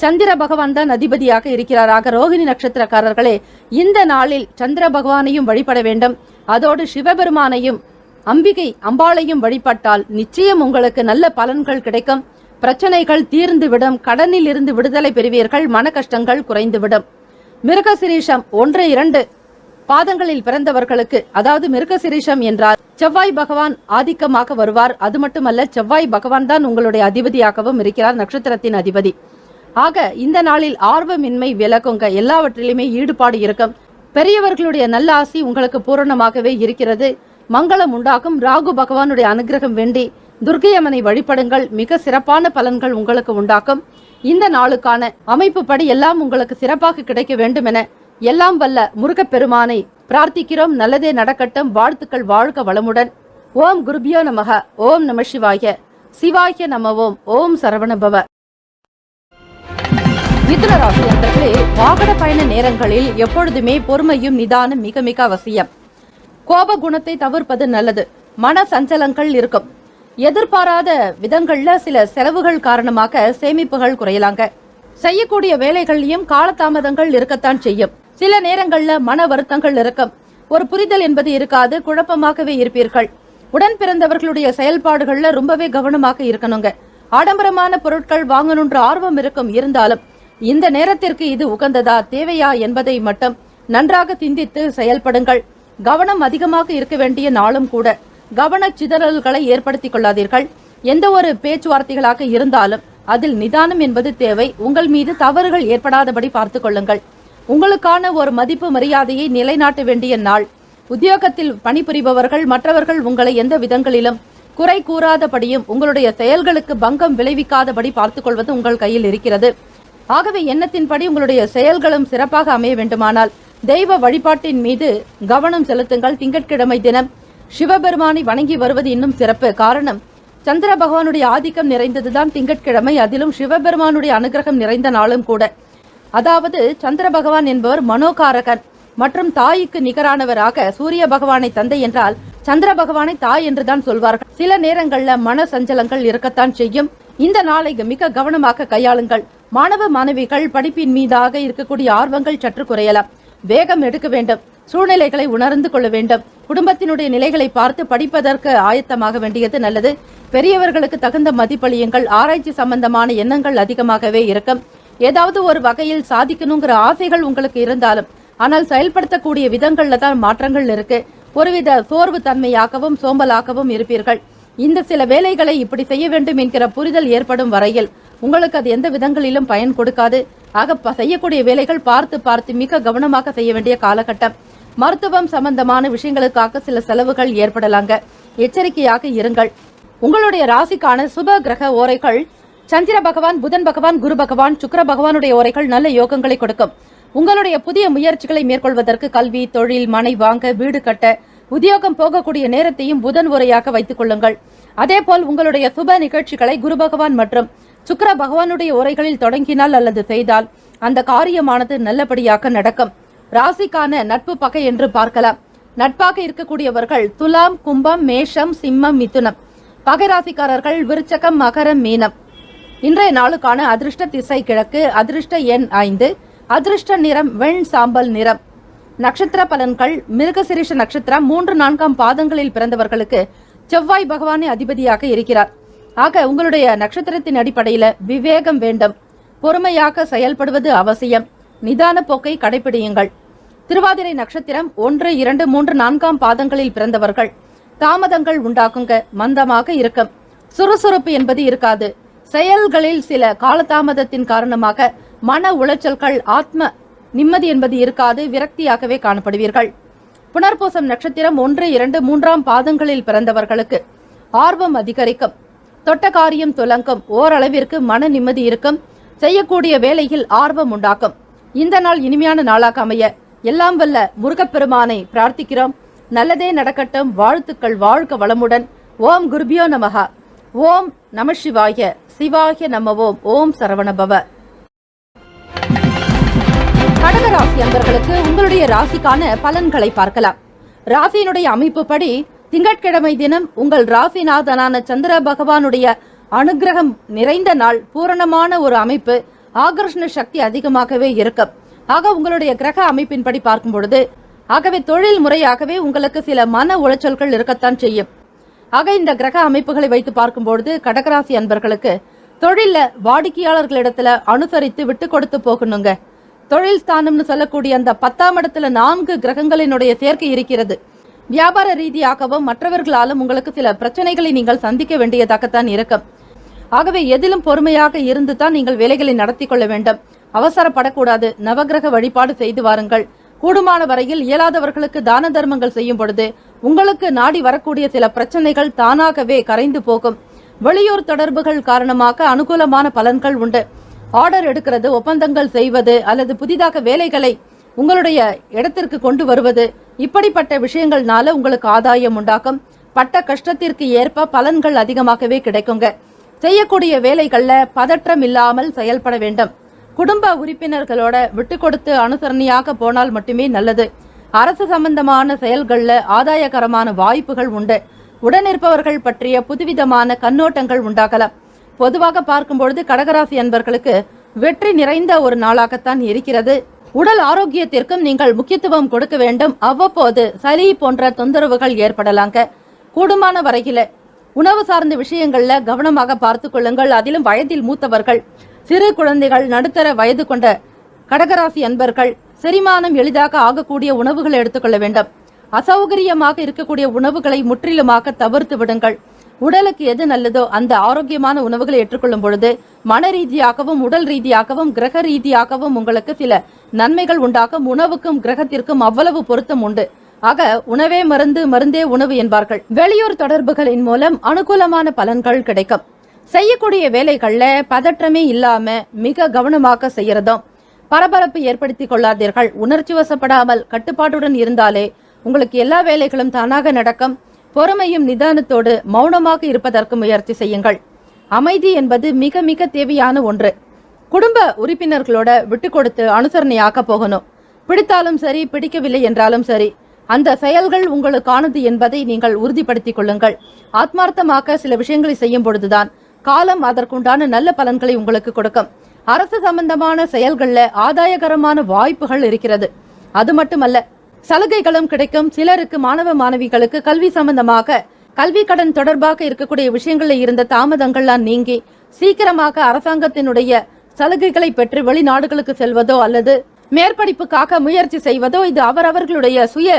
Speaker 1: சந்திர பகவான் தான் அதிபதியாக இருக்கிறாராக. ரோகிணி நட்சத்திரக்காரர்களே, இந்த நாளில் சந்திர பகவானையும் வழிபட வேண்டும். அதோடு சிவபெருமானையும் அம்பாளையும் வழிபட்டால் நிச்சயம் உங்களுக்கு நல்ல பலன்கள் கிடைக்கும். பிரச்சனைகள் தீர்ந்துவிடும். கடனில் இருந்து விடுதலை பெறுவீர்கள். மன கஷ்டங்கள் குறைந்துவிடும். மிருகசிரீஷம் 1, 2 பாதங்களில் பிறந்தவர்களுக்கு, அதாவது மிருகசிரீஷம் என்றால் செவ்வாய் பகவான் ஆதிக்கமாக வருவார். அது மட்டுமல்ல, செவ்வாய் பகவான் தான் உங்களுடைய அதிபதியாகவும் இருக்கிறார், நட்சத்திரத்தின் அதிபதி. ஆக இந்த நாளில் ஆர்வமின்மை விலகுங்க. எல்லாவற்றிலுமே ஈடுபாடு இருக்கும். பெரியவர்களுடைய நல்ல ஆசி உங்களுக்கு பூரணமாகவே இருக்கிறது. மங்களம் உண்டாகும். ராகு பகவானுடைய அனுகிரகம் வேண்டி துர்க்கையம்மனை வழிபடுங்கள். மிக சிறப்பான பலன்கள் உங்களுக்கு உண்டாக்கும். இந்த நாளுக்கான அமைப்பு படி எல்லாம் உங்களுக்கு சிறப்பாக கிடைக்க வேண்டும் என எல்லாம் வல்ல முருகப்பெருமானை பிரார்த்திக்கிறோம். நல்லதே நடக்கட்டும். வாழ்த்துக்கள். வாழ்க வளமுடன். ஓம் குருபியோ நமக. ஓம் நம சிவாய. சிவாய நம ஓம். ஓம் சரவணபவ. மிதுன ராசி அன்பர்களே, வாகன பயண நேரங்களில் எப்பொழுதுமே பொறுமையும் நிதானம் மிக மிக அவசியம். கோப குணத்தை தவிர்ப்பது நல்லது. மன சஞ்சலங்கள் இருக்கும். எதிர்பாராத விதங்கள்ல சில செலவுகள் காரணமாக சேமிப்புகள் குறையலாங்க. செய்யக்கூடிய வேலைகள்லயும் காலதாமதங்கள் இருக்கத்தான் செய்யும். சில நேரங்கள்ல மன வருத்தங்கள் இருக்கும். ஒரு புரிதல் என்பது இருக்காது. குழப்பமாகவே இருப்பீர்கள். உடன் பிறந்தவர்களுடைய செயல்பாடுகள்ல ரொம்பவே கவனமாக இருக்கணுங்க. ஆடம்பரமான பொருட்கள் வாங்கணுன்ற ஆர்வம் இருக்கும். இருந்தாலும் இந்த நேரத்திற்கு இது உகந்ததா, தேவையா என்பதை மட்டும் நன்றாக சிந்தித்து செயல்படுங்கள். கவனம் அதிகமாக இருக்க வேண்டிய நாளும் கூட. கவன சிதறல்களை ஏற்படுத்திக் கொள்ளாதீர்கள். எந்த ஒரு பேச்சுவார்த்தைகளாக இருந்தாலும் அதில் நிதானம் என்பது தேவை. உங்கள் மீது தவறுகள் ஏற்படாதபடி பார்த்து கொள்ளுங்கள். உங்களுக்கான ஒரு மதிப்பு மரியாதையை நிலைநாட்ட வேண்டிய நாள். உத்தியோகத்தில் பணிபுரிபவர்கள் மற்றவர்கள் உங்களை எந்த விதங்களிலும் குறை கூறாதபடியும் உங்களுடைய செயல்களுக்கு பங்கம் விளைவிக்காதபடி பார்த்துக் கொள்வது உங்கள் கையில் இருக்கிறது. ஆகவே எண்ணத்தின்படி உங்களுடைய செயல்களும் சிறப்பாக அமைய வேண்டுமானால் தெய்வ வழிபாட்டின் மீது கவனம் செலுத்துங்கள். திங்கட்கிழமை தினம் சிவபெருமானை வணங்கி வருவது இன்னும் சிறப்பு. காரணம், சந்திர பகவானுடைய ஆதிக்கம் நிறைந்ததுதான் திங்கட்கிழமை. அதிலும் சிவபெருமானுடைய அனுகிரகம் நிறைந்த நாளும் கூட. அதாவது சந்திர பகவான் என்பவர் மனோகாரகன் மற்றும் தாய்க்கு நிகரானவராக சூரிய பகவானை தந்தை என்றால் சந்திர பகவானை தாய் என்றுதான் சொல்வார்கள். சில நேரங்கள்ல மன சஞ்சலங்கள் இருக்கத்தான் செய்யும். இந்த நாளை மிக கவனமாக கையாளுங்கள். மாணவ மாணவிகள் படிப்பின் மீதாக இருக்கக்கூடிய ஆர்வங்கள் சற்று குறையலாம். வேகம் எடுக்க வேண்டும். சூழ்நிலைகளை உணர்ந்து கொள்ள வேண்டும். குடும்பத்தினுடைய நிலைகளை பார்த்து படிப்பதற்கு ஆயத்தமாக வேண்டியது நல்லது. பெரியவர்களுக்கு தகுந்த மதிப்பளியுங்கள். ஆராய்ச்சி சம்பந்தமான எண்ணங்கள் அதிகமாகவே இருக்கும். ஏதாவது ஒரு வகையில் சாதிக்கணுங்கிற ஆசைகள் உங்களுக்கு இருந்தாலும் ஆனால் செயல்படுத்தக்கூடிய விதங்கள்ல தான் மாற்றங்கள் இருக்கு. ஒருவித சோர்வு தன்மையாகவும் சோம்பலாகவும் இருப்பீர்கள். இந்த சில வேலைகளை இப்படி செய்ய வேண்டும் என்கிற புரிதல் ஏற்படும் வரையில் உங்களுக்கு அது எந்த விதங்களிலும் பயன் கொடுக்காது. ஆக செய்யக்கூடிய வேலைகள் பார்த்து மிக கவனமாக செய்ய வேண்டிய காலகட்டம். மருத்துவம் சம்பந்தமான விஷயங்களுக்காக சில செலவுகள் ஏற்படலாங்க. எச்சரிக்கையாக இருங்கள். உங்களுடைய ராசிக்கான சுப கிரக ஓரைகள் சந்திர பகவான், புதன் பகவான், குரு பகவான், சுக்கிர பகவானுடைய ஓரைகள் நல்ல யோகங்களை கொடுக்கும். உங்களுடைய புதிய முயற்சிகளை மேற்கொள்வதற்கு கல்வி, தொழில், மனை வாங்க, வீடு கட்ட, உத்தியோகம் போகக்கூடிய நேரத்தையும் புதன் உரையாக வைத்துக் கொள்ளுங்கள். அதே போல் உங்களுடைய சுப நிகழ்ச்சிகளை குரு பகவான் மற்றும் சுக்கிர பகவானுடைய உரைகளில் தொடங்கினால் அல்லது செய்தால் அந்த காரியமானது நல்லபடியாக நடக்கும். ராசிக்கான நட்பு பகை என்று பார்க்கலாம். நட்பாக இருக்கக்கூடியவர்கள் துலாம், கும்பம், மேஷம், சிம்மம், மிதுனம். பகை ராசிக்காரர்கள் விருச்சகம், மகரம், மீனம். இன்றைய நாளுக்கான அதிர்ஷ்ட திசை கிழக்கு. அதிர்ஷ்ட எண் 5. அதிர்ஷ்ட நிறம் வெண் சாம்பல் நிறம். நட்சத்திர பலன்கள் மிருகசிரிஷ நட்சத்திரம் 3-4 பாதங்களில் பிறந்தவர்களுக்கு செவ்வாய் பகவானே அதிபதியாக இருக்கிறார். ஆக உங்களுடைய நட்சத்திரத்தின் அடிப்படையில் விவேகம் வேண்டும். பொறுமையாக செயல்படுவது அவசியம். நிதான போக்கை கடைபிடியுங்கள். திருவாதிரை நட்சத்திரம் 1, 2, 3, 4 பாதங்களில் பிறந்தவர்கள் தாமதங்கள் உண்டாக்குங்க. மந்தமாக இருக்கும். சுறுசுறுப்பு என்பது இருக்காது. செயல்களில் சில காலதாமதத்தின் காரணமாக மன உளைச்சல்கள், ஆத்ம நிம்மதி என்பது இருக்காது. விரக்தியாகவே காணப்படுவீர்கள். புனர்பூசம் நட்சத்திரம் 1, 2, 3 பாதங்களில் பிறந்தவர்களுக்கு ஆர்வம் அதிகரிக்கும். தொட்ட காரியம் துலங்கும். ஓரளவிற்கு மன நிம்மதி இருக்கும். செய்யக்கூடிய வேலையில் ஆர்வம் உண்டாக்கும். இந்த நாள் இனிமையான நாளாக அமைய எல்லாம் வல்ல முருகப்பெருமானை பிரார்த்திக்கிறோம். நல்லதே நடக்கட்டும். வாழ்த்துக்கள். வாழ்க வளமுடன். ஓம் குருபியோ நமஹ. ஓம் நம சிவாய. சிவாய நம ஓம். ஓம் சரவணபவ. கடகராசி அன்பர்களுக்கு உங்களுடைய ராசிக்கான பலன்களை பார்க்கலாம். ராசியினுடைய அமைப்பு படி திங்கட்கிழமை தினம் உங்கள் ராசிநாதனான சந்திர பகவானுடைய அனுகிரகம் நிறைந்த நாள். பூரணமான ஒரு அமைப்பு. ஆகர்ஷண சக்தி அதிகமாகவே இருக்கும். ஆக உங்களுடைய கிரக அமைப்பின்படி பார்க்கும் பொழுது ஆகவே தொழில் முறையாகவே உங்களுக்கு சில மன உளைச்சல்கள் இருக்கத்தான் செய்யும். ஆக இந்த கிரக அமைப்புகளை வைத்து பார்க்கும் பொழுது கடகராசி அன்பர்களுக்கு தொழில வாடிக்கையாளர்களிடத்துல அனுசரித்து விட்டு கொடுத்து போகணுங்க. தொழில் ஸ்தானம்னு சொல்லக்கூடிய அந்த 10ஆம் இடத்துல 4 கிரகங்களினுடைய சேர்க்கை இருக்கிறது. வியாபார ரீதியாகவும் மற்றவர்களாலும் உங்களுக்கு சில பிரச்சனைகளை நீங்கள் சந்திக்க வேண்டியதாகத்தான் இருக்கும். ஆகவே எதிலும் பொறுமையாக இருந்து தான் நீங்கள் வேலைகளை நடத்தி கொள்ள வேண்டும். அவசரப்படக்கூடாது. நவகிரக வழிபாடு செய்து வாருங்கள். கூடுமான வரையில் இயலாதவர்களுக்கு தான தர்மங்கள் செய்யும் பொழுது உங்களுக்கு நாடி வரக்கூடிய சில பிரச்சனைகள் தானாகவே கரைந்து போகும். வெளியூர் தொடர்புகள் காரணமாக அனுகூலமான பலன்கள் உண்டு. ஆர்டர் எடுக்கிறது, ஒப்பந்தங்கள் செய்வது அல்லது புதிதாக வேலைகளை உங்களுடைய இடத்திற்கு கொண்டு வருவது, இப்படிப்பட்ட விஷயங்கள்னால உங்களுக்கு ஆதாயம் உண்டாகும். பட்ட கஷ்டத்திற்கு ஏற்ப பலன்கள் அதிகமாகவே கிடைக்குங்க. செய்யக்கூடிய வேலைகள்ல பதற்றம் இல்லாமல் செயல்பட வேண்டும். குடும்ப உறுப்பினர்களோட விட்டு கொடுத்து அனுசரணையாக போனால் மட்டுமே நல்லது. அரசு சம்பந்தமான செயல்கள்ல ஆதாயகரமான வாய்ப்புகள் உண்டு. உடனிருப்பவர்கள் பற்றிய புதுவிதமான கண்ணோட்டங்கள் உண்டாகலாம். பொதுவாக பார்க்கும் பொழுது கடகராசி அன்பர்களுக்கு வெற்றி நிறைந்த ஒரு நாளாகத்தான் இருக்கிறது. உடல் ஆரோக்கியத்திற்கும் நீங்கள் முக்கியத்துவம் கொடுக்க வேண்டும். அவ்வப்போது சளி போன்ற தொந்தரவுகள் ஏற்படலாங்க. கூடுமான வரையில உணவு சார்ந்த விஷயங்கள்ல கவனமாக பார்த்து கொள்ளுங்கள். அதிலும் வயதில் மூத்தவர்கள், சிறு குழந்தைகள், நடுத்தர வயது கொண்ட கடகராசி அன்பர்கள் செரிமானம் எளிதாக ஆகக்கூடிய உணவுகளை எடுத்துக்கொள்ள வேண்டும். அசௌகரியமாக இருக்கக்கூடிய உணவுகளை முற்றிலுமாக தவிர்த்து விடுங்கள். உடலுக்கு எது நல்லதோ அந்த ஆரோக்கியமான உணவுகளை ஏற்றுக்கொள்ளும் பொழுது மன ரீதியாகவும் உடல் ரீதியாகவும் கிரக ரீதியாகவும் உங்களுக்கு சில நன்மைகள் உண்டாகும். உணவுக்கும் கிரகத்திற்கும் அவ்வளவு பொருத்தம் உண்டு. ஆக உணவே மருந்து, மருந்தே உணவு என்பார்கள். வெளியூர் தொடர்புகளின் மூலம் அனுகூலமான பலன்கள் கிடைக்கும். செய்யக்கூடிய வேலைகள்ல பதற்றமே இல்லாம மிக கவனமாக செய்யறதும். பரபரப்பு ஏற்படுத்திக் கொள்ளாதீர்கள். உணர்ச்சி வசப்படாமல் கட்டுப்பாட்டுடன் இருந்தாலே உங்களுக்கு எல்லா வேலைகளும் தானாக நடக்கும். பொறுமையும் நிதானத்தோடு மௌனமாக இருப்பதற்கு முயற்சி செய்யுங்கள். அமைதி என்பது மிக மிக தேவையான ஒன்று. குடும்ப உறுப்பினர்களோட விட்டு கொடுத்து அனுசரணையாக்க போகணும். பிடித்தாலும் சரி, பிடிக்கவில்லை என்றாலும் சரி, அந்த செயல்கள் உங்களுக்கானது என்பதை நீங்கள் உறுதிப்படுத்திக் கொள்ளுங்கள். ஆத்மார்த்தமாக சில விஷயங்களை செய்யும் பொழுதுதான் காலம் அதற்குண்டான நல்ல பலன்களை உங்களுக்கு கொடுக்கும். அரசு சம்பந்தமான செயல்கள்ல ஆதாயகரமான வாய்ப்புகள் இருக்கிறது. அது மட்டுமல்ல, சலுகைகளும் கிடைக்கும். சிலருக்கு, மாணவ மாணவிகளுக்கு கல்வி சம்பந்தமாக, கல்வி கடன் தொடர்பாக இருக்கக்கூடிய விஷயங்களில் இருந்த தாமதங்கள்லாம் நீங்கி சீக்கிரமாக அரசாங்கத்தினுடைய சலுகைகளை பெற்று வெளிநாடுகளுக்கு செல்வதோ அல்லது மேற்படிப்புக்காக முயற்சி செய்வதோ இது அவரவர்களுடைய சுய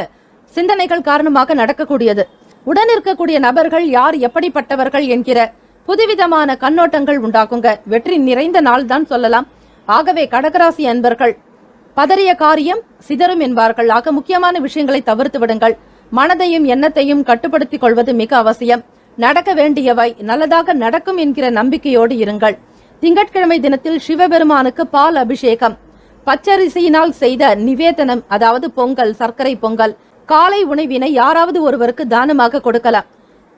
Speaker 1: சிந்தனைகள் காரணமாக நடக்கக்கூடியது. உடன் இருக்கக்கூடிய நபர்கள் யார் எப்படிப்பட்டவர்கள் என்கிற புதுவிதமான கண்ணோட்டங்கள் உண்டாக்குங்க. வெற்றி நிறைந்த நாள் தான் சொல்லலாம். ஆகவே கடகராசி அன்பர்கள், பதறிய காரியம் சிதறும் என்பார்கள். ஆக முக்கியமான விஷயங்களை தவிர்த்து விடுங்கள். மனதையும் எண்ணத்தையும் கட்டுப்படுத்திக் கொள்வது மிக அவசியம். நடக்க வேண்டியவை நல்லதாக நடக்கும் என்கிற நம்பிக்கையோடு இருங்கள். திங்கட்கிழமை தினத்தில் சிவபெருமானுக்கு பால் அபிஷேகம், பச்சரிசியினால் செய்த நிவேதனம், அதாவது பொங்கல், சர்க்கரை பொங்கல், காலை உணவினை யாராவது ஒருவருக்கு தானமாக கொடுக்கலாம்.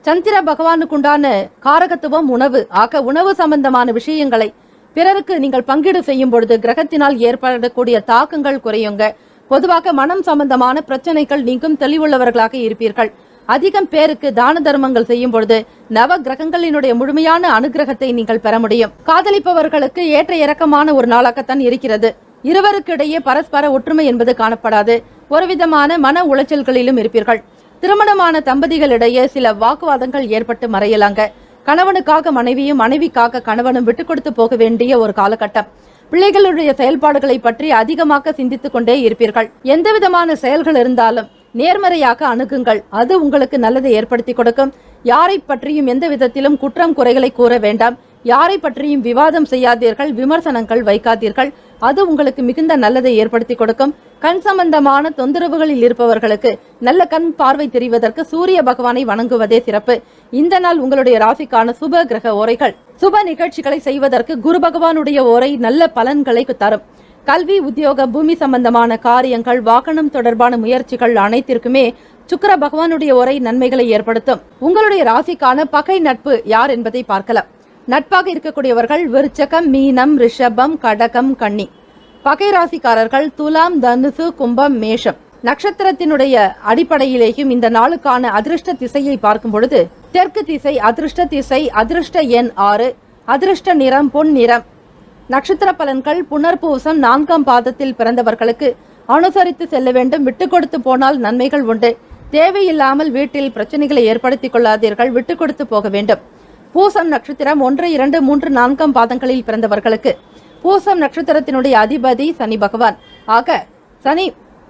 Speaker 1: சந்திர பகவானுக்குண்டான காரகத்துவம் உணவு. ஆக உணவு சம்பந்தமான விஷயங்களை பிறருக்கு நீங்கள் பங்கீடு செய்யும் பொழுது கிரகத்தினால் ஏற்படக்கூடிய தாக்கங்கள் குறையுங்க. பொதுவாக மனம் சம்பந்தமான பிரச்சனைகள் நீங்கும். தெளிவுள்ளவர்களாக இருப்பீர்கள். அதிகம் பேருக்கு தான தர்மங்கள் செய்யும் பொழுது நவ கிரகங்களினுடைய முழுமையான அனுகிரகத்தை நீங்கள் பெற முடியும். காதலிப்பவர்களுக்கு ஏற்ற இறக்கமான ஒரு நாளாகத்தான் இருக்கிறது. இருவருக்கு இடையே பரஸ்பர ஒற்றுமை என்பது காணப்படாது. ஒருவிதமான மன உளைச்சல்களிலும் இருப்பீர்கள். திருமணமான தம்பதிகளிடையே சில வாக்குவாதங்கள் ஏற்பட்டு மறையலாங்க. கணவனுக்காக மனைவியும், மனைவிக்காக கணவனும் விட்டு கொடுத்து போக வேண்டிய ஒரு காலகட்டம். பிள்ளைகளுடைய செயல்பாடுகளை பற்றி அதிகமாக சிந்தித்துக் கொண்டே இருப்பீர்கள். எந்த விதமான செயல்கள் இருந்தாலும் நேர்மறையாக அணுகுங்கள். அது உங்களுக்கு நல்லதை ஏற்படுத்தி கொடுக்கும். யாரை பற்றியும் எந்த விதத்திலும் குற்றம் குறைகளை கூற வேண்டாம். யாரை பற்றியும் விவாதம் செய்யாதீர்கள். விமர்சனங்கள் வைக்காதீர்கள். அது உங்களுக்கு மிகுந்த நல்லதை ஏற்படுத்தி கொடுக்கும். கண் சம்பந்தமான தொந்தரவுகளில் இருப்பவர்களுக்கு நல்ல கண் பார்வை தெரிவதற்கு சூரிய பகவானை வணங்குவதே சிறப்பு. இந்த நாள் உங்களுடைய ராசிக்கான சுப கிரக ஓரைகள். சுப நிகழ்ச்சிகளை செய்வதற்கு குரு பகவானுடைய ஓரை நல்ல பலன்களை தரும். கல்வி, உத்தியோக, பூமி சம்பந்தமான காரியங்கள், வாகனம் தொடர்பான முயற்சிகள் அனைத்திற்குமே சுக்கிர பகவானுடைய ஓரை நன்மைகளை ஏற்படுத்தும். உங்களுடைய ராசிக்கான பகை நட்பு யார் என்பதை பார்க்கலாம். நட்பாக இருக்கக்கூடியவர்கள் விருச்சகம், மீனம், ரிஷபம், கடகம், கன்னி. பகை ராசிக்காரர்கள் துலாம், தனுசு, கும்பம், மேஷம். நட்சத்திரத்தினுடைய அடிப்படையிலேயும் இந்த நாளுக்கான அதிர்ஷ்ட திசையை பார்க்கும் பொழுது தெற்கு திசை அதிர்ஷ்ட திசை. அதிர்ஷ்ட எண் 6. அதிர்ஷ்ட நிறம் பொன் நிறம். நட்சத்திர பலன்கள் புனர்பூசம் 4ஆம் பாதத்தில் பிறந்தவர்களுக்கு அனுசரித்து செல்ல வேண்டும். விட்டு கொடுத்து போனால் நன்மைகள் உண்டு. தேவையில்லாமல் வீட்டில் பிரச்சனைகளை ஏற்படுத்திக் கொள்ளாதீர்கள். விட்டு கொடுத்து போக வேண்டும். பூசம் நட்சத்திரம் 1, 2, 3, 4ஆம் பாதங்களில் பிறந்தவர்களுக்கு பூசம் நட்சத்திரத்தினுடைய அதிபதி சனி பகவான். ஆக சனி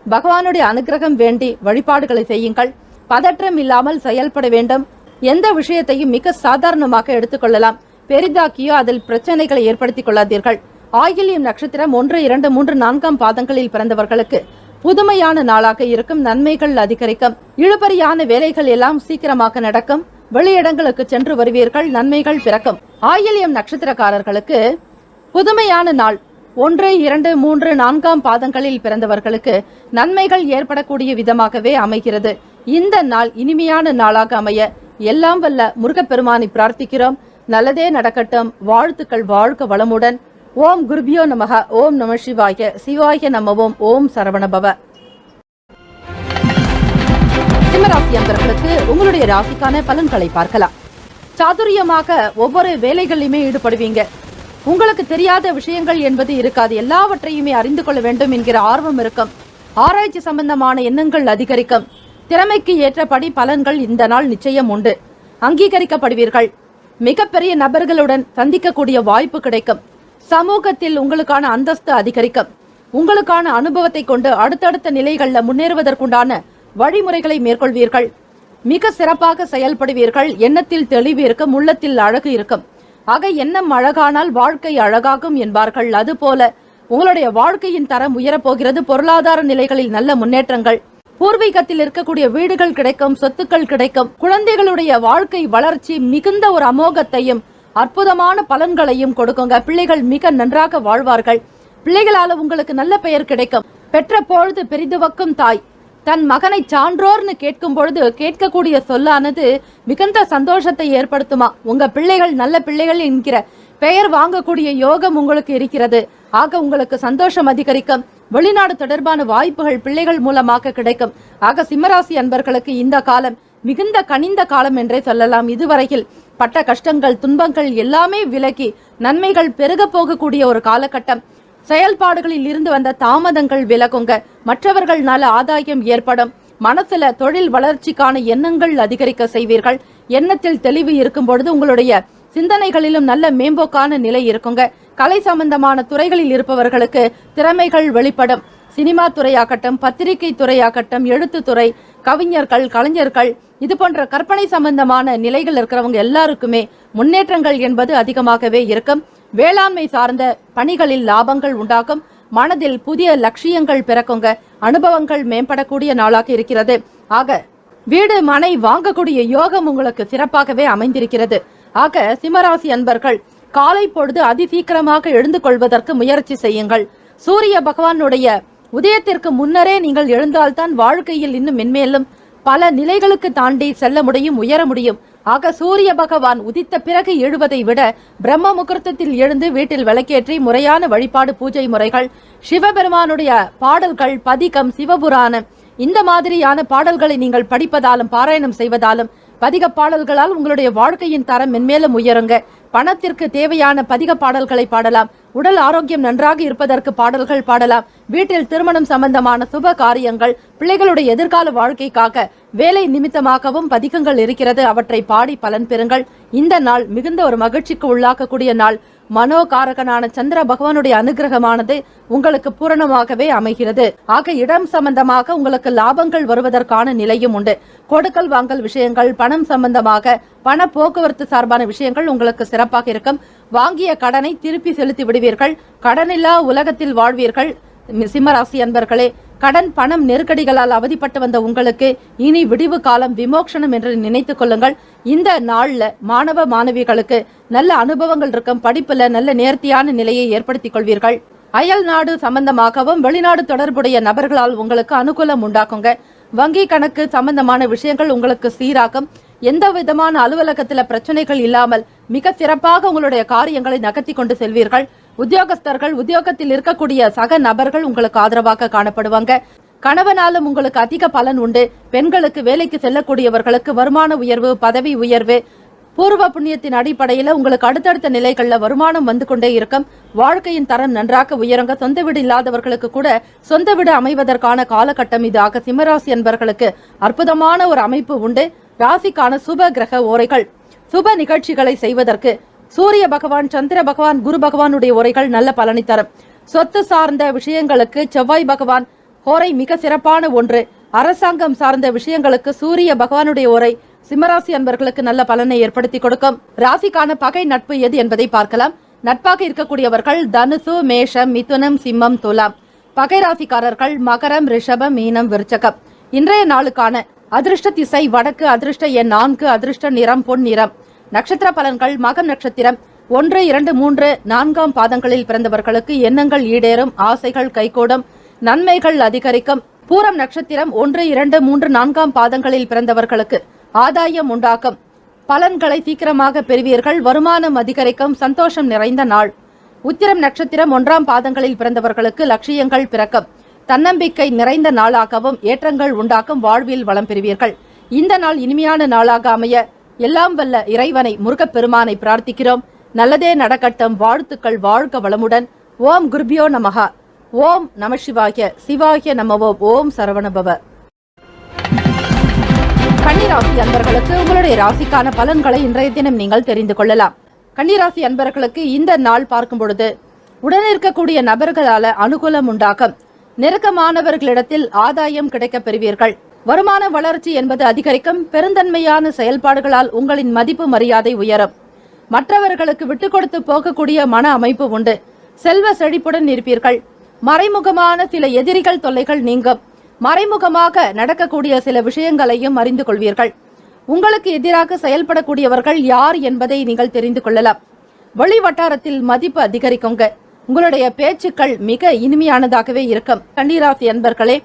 Speaker 1: பகவானுடைய அனுகிரகம் வேண்டி வழிபாடுகளை செய்யுங்கள். பதற்றம் இல்லாமல் செயல்பட வேண்டும். எந்த விஷயத்தையும் மிக சாதாரணமாக எடுத்துக்கொள்ளலாம். பெரிதாக்கியோ அதில் பிரச்சனைகளை ஏற்படுத்திக் கொள்ளாதீர்கள். ஆயில்யம் நட்சத்திரம் 1, 2, 3, 4ஆம் பாதங்களில் பிறந்தவர்களுக்கு புதுமையான நாளாக இருக்கும். நன்மைகள் அதிகரிக்கும். இழுபறியான வேலைகள் எல்லாம் சீக்கிரமாக நடக்கும். வெளியிடங்களுக்கு சென்று வருவீர்கள். நன்மைகள் பிறக்கும். ஆயில்யம் நட்சத்திரக்காரர்களுக்கு புதுமையான நாள். 1, 2, 3, 4ஆம் பாதங்களில் பிறந்தவர்களுக்கு நன்மைகள் ஏற்படக்கூடிய விதமாகவே அமைகிறது. இந்த நாள் இனிமையான நாளாக அமைய எல்லாம் வல்ல முருகப்பெருமானை பிரார்த்திக்கிறோம். நல்லதே நடக்கட்டும். வாழ்த்துக்கள். வாழ்க வளமுடன். ஓம் குருபியோ நமக. ஓம் நம சிவாய. சிவாய நமவோம். ஓம் சரவணபவ. சிம்மராசி அன்பர்களுக்கு உங்களுடைய ராசிக்கான பலன்களை பார்க்கலாம். சாதுரியமாக ஒவ்வொரு வேலைகளிலுமே ஈடுபடுவீங்க. உங்களுக்கு தெரியாத விஷயங்கள் என்பது இருக்காது. எல்லாவற்றையுமே அறிந்து கொள்ள வேண்டும் என்கிற ஆர்வம் இருக்கும். ஆராய்ச்சி சம்பந்தமான எண்ணங்கள் அதிகரிக்கும். திறமைக்கு ஏற்றபடி பலன்கள் இந்த நாள் நிச்சயம் உண்டு. அங்கீகரிக்கப்படுவீர்கள். மிகப்பெரிய நபர்களுடன் சந்திக்கக்கூடிய வாய்ப்பு கிடைக்கும். சமூகத்தில் உங்களுக்கான அந்தஸ்து அதிகரிக்கும். உங்களுக்கான அனுபவத்தை கொண்டு அடுத்தடுத்த நிலைகளில் முன்னேறுவதற்குண்டான வழிமுறைகளை மேற்கொள்வீர்கள். மிக சிறப்பாக செயல்படுவீர்கள். எண்ணத்தில் தெளிவு இருக்கும். உள்ளத்தில் அழகு இருக்கும். ஆக எண்ணம் அழகானால் வாழ்க்கை அழகாகும் என்பார்கள். அதுபோல உங்களுடைய வாழ்க்கையின் தரம் உயரப்போகிறது. பொருளாதார நிலைகளில் நல்ல முன்னேற்றங்கள். பூர்வீகத்தில் இருக்கக்கூடிய வீடுகள் கிடைக்கும். சொத்துக்கள் கிடைக்கும். குழந்தைகளுடைய வாழ்க்கை வளர்ச்சி மிகுந்த ஒரு அமோகத்தையும் அற்புதமான பலன்களையும் கொடுக்குங்க. பிள்ளைகள் மிக நன்றாக வாழ்வார்கள். பிள்ளைகளால உங்களுக்கு நல்ல பெயர் கிடைக்கும். பெற்ற பொழுது பெரிதுவக்கும் தாய். தன் மகனை சான்றோர்னு கேட்கும் பொழுது கேட்கக்கூடிய சொல்லானது மிகுந்த சந்தோஷத்தை ஏற்படுத்துமா. உங்க பிள்ளைகள் நல்ல பிள்ளைகள் என்கிற பெயர் வாங்கக்கூடிய யோகம் உங்களுக்கு இருக்கிறது. ஆக உங்களுக்கு சந்தோஷம் அதிகரிக்கும். வெளிநாடு தொடர்பான வாய்ப்புகள் பிள்ளைகள் மூலமாக கிடைக்கும். ஆக சிம்மராசி அன்பர்களுக்கு இந்த காலம் மிகுந்த கனிந்த காலம் என்றே சொல்லலாம். இதுவரையில் பட்ட கஷ்டங்கள் துன்பங்கள் எல்லாமே விலகி நன்மைகள் பெருக போகக்கூடிய ஒரு காலகட்டம். செயல்பாடுகளில் இருந்து வந்த தாமதங்கள் விலகுங்க. மற்றவர்கள் நல ஆதாயம் ஏற்படும். மனசுல தொழில் வளர்ச்சிக்கான எண்ணங்கள் அதிகரிக்க செய்வீர்கள். எண்ணத்தில் தெளிவு இருக்கும் பொழுது உங்களுடைய சிந்தனைகளிலும் நல்ல மேம்போக்கான நிலை இருக்குங்க. கலை சம்பந்தமான துறைகளில் இருப்பவர்களுக்கு திறமைகள் வெளிப்படும். சினிமா துறையாகட்டும், பத்திரிகை துறையாகட்டும், எழுத்துத்துறை, கவிஞர்கள், கலைஞர்கள், இது போன்ற கற்பனை சம்பந்தமான நிலைகள் இருக்கிறவங்க எல்லாருக்குமே முன்னேற்றங்கள் என்பது அதிகமாகவே இருக்கும். வேளாண்மை சார்ந்த பணிகளில் லாபங்கள் உண்டாகும். மனதில் புதிய லட்சியங்கள் பிறக்குங்க. அனுபவங்கள் மேம்படக்கூடிய நாளாக இருக்கிறது. ஆக வீடு மனை வாங்கக்கூடிய யோகம் உங்களுக்கு சிறப்பாகவே அமைந்திருக்கிறது. ஆக சிம்மராசி அன்பர்கள் காலை பொழுது அதிசீக்கிரமாக எழுந்து கொள்வதற்கு முயற்சி செய்யுங்கள். சூரிய பகவானுடைய உதயத்திற்கு முன்னரே நீங்கள் எழுந்தால்தான் வாழ்க்கையில் இன்னும் மென்மேலும் பல நிலைகளுக்கு தாண்டி செல்ல முடியும், உயர முடியும். ஆக சூரிய பகவான் உதித்த பிறகு எழுவதை விட பிரம்ம முகூர்த்தத்தில் எழுந்து வீட்டில் விளக்கேற்றி முறையான வழிபாடு பூஜை முறைகள், சிவபெருமானுடைய பாடல்கள், பதிகம், சிவபுராணம் இந்த மாதிரியான பாடல்களை நீங்கள் படிப்பதாலும் பாராயணம் செய்வதாலும் பதிக பாடல்களால் உங்களுடைய வாழ்க்கையின் தரம் மென்மேலும் உயருங்க. பணத்திற்கு தேவையான பதிக பாடல்களை பாடலாம். உடல் ஆரோக்கியம் நன்றாக இருப்பதற்கு பாடல்கள் பாடலாம். வீட்டில் திருமணம் சம்பந்தமான சுப காரியங்கள், பிள்ளைகளுடைய எதிர்கால வாழ்க்கைக்காக வேலை நிமித்தமாகவும் பதிகங்கள் இருக்கிறது. அவற்றை பாடி பலன் பெறுங்கள். இந்த நாள் மிகுந்த ஒரு மகிழ்ச்சிக்கு உள்ளாக்கக்கூடிய நாள். மனோகாரகனான சந்திர பகவானுடைய அனுகிரகமானது உங்களுக்கு பூரணமாகவே அமைகிறது. ஆக இடம் சம்பந்தமாக உங்களுக்கு லாபங்கள் வருவதற்கான நிலையும் உண்டு. கொடுக்கல் வாங்கல் விஷயங்கள், பணம் சம்பந்தமாக பண போக்குவரத்து சார்பான விஷயங்கள் உங்களுக்கு சிறப்பாக இருக்கும். வாங்கிய கடனை திருப்பி செலுத்தி விடுவீர்கள். கடனில்லா உலகத்தில் வாழ்வீர்கள். சிம்மராசி அன்பர்களே, கடன் பணம் நெருக்கடிகளால் அவதிப்பட்டு வந்த உங்களுக்கு இனி விடிவு காலம் விமோக்ஷனம் என்று நினைத்துக் கொள்ளுங்கள். இந்த நாள்ல மாணவ மாணவிகளுக்கு நல்ல அனுபவங்கள் இருக்கும். படிப்புல நல்ல நேர்த்தியான நிலையை ஏற்படுத்திக் கொள்வீர்கள். அயல் நாடு சம்பந்தமாகவும் வெளிநாடு தொடர்புடைய நபர்களால் உங்களுக்கு அனுகூலம் உண்டாக்குங்க. வங்கி கணக்கு சம்பந்தமான விஷயங்கள் உங்களுக்கு சீராக்கும். எந்த விதமான அலுவலகத்துல பிரச்சனைகள் இல்லாமல் மிக சிறப்பாக உங்களுடைய காரியங்களை நகர்த்தி கொண்டு செல்வீர்கள். உத்தியோகஸ்தர்கள், உத்தியோகத்தில் இருக்கக்கூடிய சக நபர்கள் உங்களுக்கு ஆதரவாக காணப்படுவாங்க. கணவனாலும் உங்களுக்கு அதிக பலன் உண்டு. பெண்களுக்கு வேலைக்கு செல்லக்கூடியவர்களுக்கு வருமான உயர்வு, பதவி உயர்வு, பூர்வ புண்ணியத்தின் அடிப்படையில உங்களுக்கு அடுத்தடுத்த நிலைகள்ல வருமானம் வந்து கொண்டே இருக்கும். வாழ்க்கையின் தரம் நன்றாக உயருங்க. சொந்த வீடு இல்லாதவர்களுக்கு கூட சொந்த வீடு அமைவதற்கான காலகட்டம் இது. ஆக சிம்மராசி என்பவர்களுக்கு அற்புதமான ஒரு அமைப்பு உண்டு. ராசிக்கான சுப கிரக ஓரைகள், சுப நிகழ்ச்சிகளை செய்வதற்கு சூரிய பகவான், சந்திர பகவான், குரு பகவானுடைய ஓரைகள் நல்ல பலனை தரும். சொத்து சார்ந்த விஷயங்களுக்கு செவ்வாய் பகவான் ஓரை மிக சிறப்பான ஒன்று. அரசாங்கம் சார்ந்த விஷயங்களுக்கு சூரிய பகவானுடைய ஓரை சிம்மராசி அன்பர்களுக்கு நல்ல பலனை ஏற்படுத்தி கொடுக்கும். ராசிக்கான பகை நட்பு எது என்பதை பார்க்கலாம். நட்பாக இருக்கக்கூடியவர்கள் தனுசு, மேஷம், மிதுனம், சிம்மம், துலாம். பகை ராசிக்காரர்கள் மகரம், ரிஷபம், மீனம், விருச்சகம். இன்றைய நாளுக்கான அதிர்ஷ்ட திசை வடக்கு, அதிர்ஷ்ட எண் 4, அதிர்ஷ்ட நிறம் பொன் நிறம். நட்சத்திர பலன்கள் மகம் நட்சத்திரம் 1, 2, 3, 4ஆம் பாதங்களில் பிறந்தவர்களுக்கு எண்ணங்கள் ஈடேறும், ஆசைகள் கைகூடும், நன்மைகள் அதிகரிக்கும். பூரம் நட்சத்திரம் 1, 2, 3, 4ஆம் பாதங்களில் பிறந்தவர்களுக்கு ஆதாயம் உண்டாக்கும். பலன்களை சீக்கிரமாக பெறுவீர்கள். வருமானம் அதிகரிக்கும். சந்தோஷம் நிறைந்த நாள். உத்திரம் நட்சத்திரம் 1ஆம் பாதங்களில் பிறந்தவர்களுக்கு லட்சியங்கள் பிறக்கும். தன்னம்பிக்கை நிறைந்த நாளாகவும் ஏற்றங்கள் உண்டாக்கும். வாழ்வில் வளம் பெறுவீர்கள். இந்த நாள் இனிமையான நாளாக அமைய எல்லாம் வல்ல இறைவனை, முருகப்பெருமானை பிரார்த்திக்கிறோம். நல்லதே நடக்கட்டும். வாழ்த்துக்கள். வாழ்க வளமுடன். ஓம் குருபியோ நமஹ. ஓம் நம சிவாய. சிவாய நமவோ. ஓம் சரவணபவ. கன்னிராசி அன்பர்களுக்கு உங்களுடைய ராசிக்கான பலன்களை இன்றைய தினம் நீங்கள் தெரிந்து கொள்ளலாம். கன்னிராசி அன்பர்களுக்கு இந்த நாள் பார்க்கும் பொழுது உடனிருக்கக்கூடிய நபர்களால அனுகூலம் உண்டாகும். நெருக்கமானவர்களிடத்தில் ஆதாயம் கிடைக்க பெறுவீர்கள். வருமான வளர்ச்சி என்பது அதிகரிக்கும். பெருந்தன்மையான செயல்பாடுகளால் உங்களின் மதிப்பு மரியாதை உயரும். மற்றவர்களுக்கு விட்டுக் கொடுத்து போகக்கூடிய மன அமைப்பு உண்டு. செல்வ செழிப்புடன் இருப்பீர்கள். மறைமுகமான சில எதிரிகள் தொல்லைகள் நீங்கும். மறைமுகமாக நடக்கக்கூடிய சில விஷயங்களையும் அறிந்து கொள்வீர்கள். உங்களுக்கு எதிராக செயல்படக்கூடியவர்கள் யார் என்பதை நீங்கள் தெரிந்து கொள்ளலாம். வெளி வட்டாரத்தில் மதிப்பு அதிகரிக்குங்க. உங்களுடைய பேச்சுக்கள் மிக இனிமையானதாகவே இருக்கும். கன்னிராசி அன்பர்களே,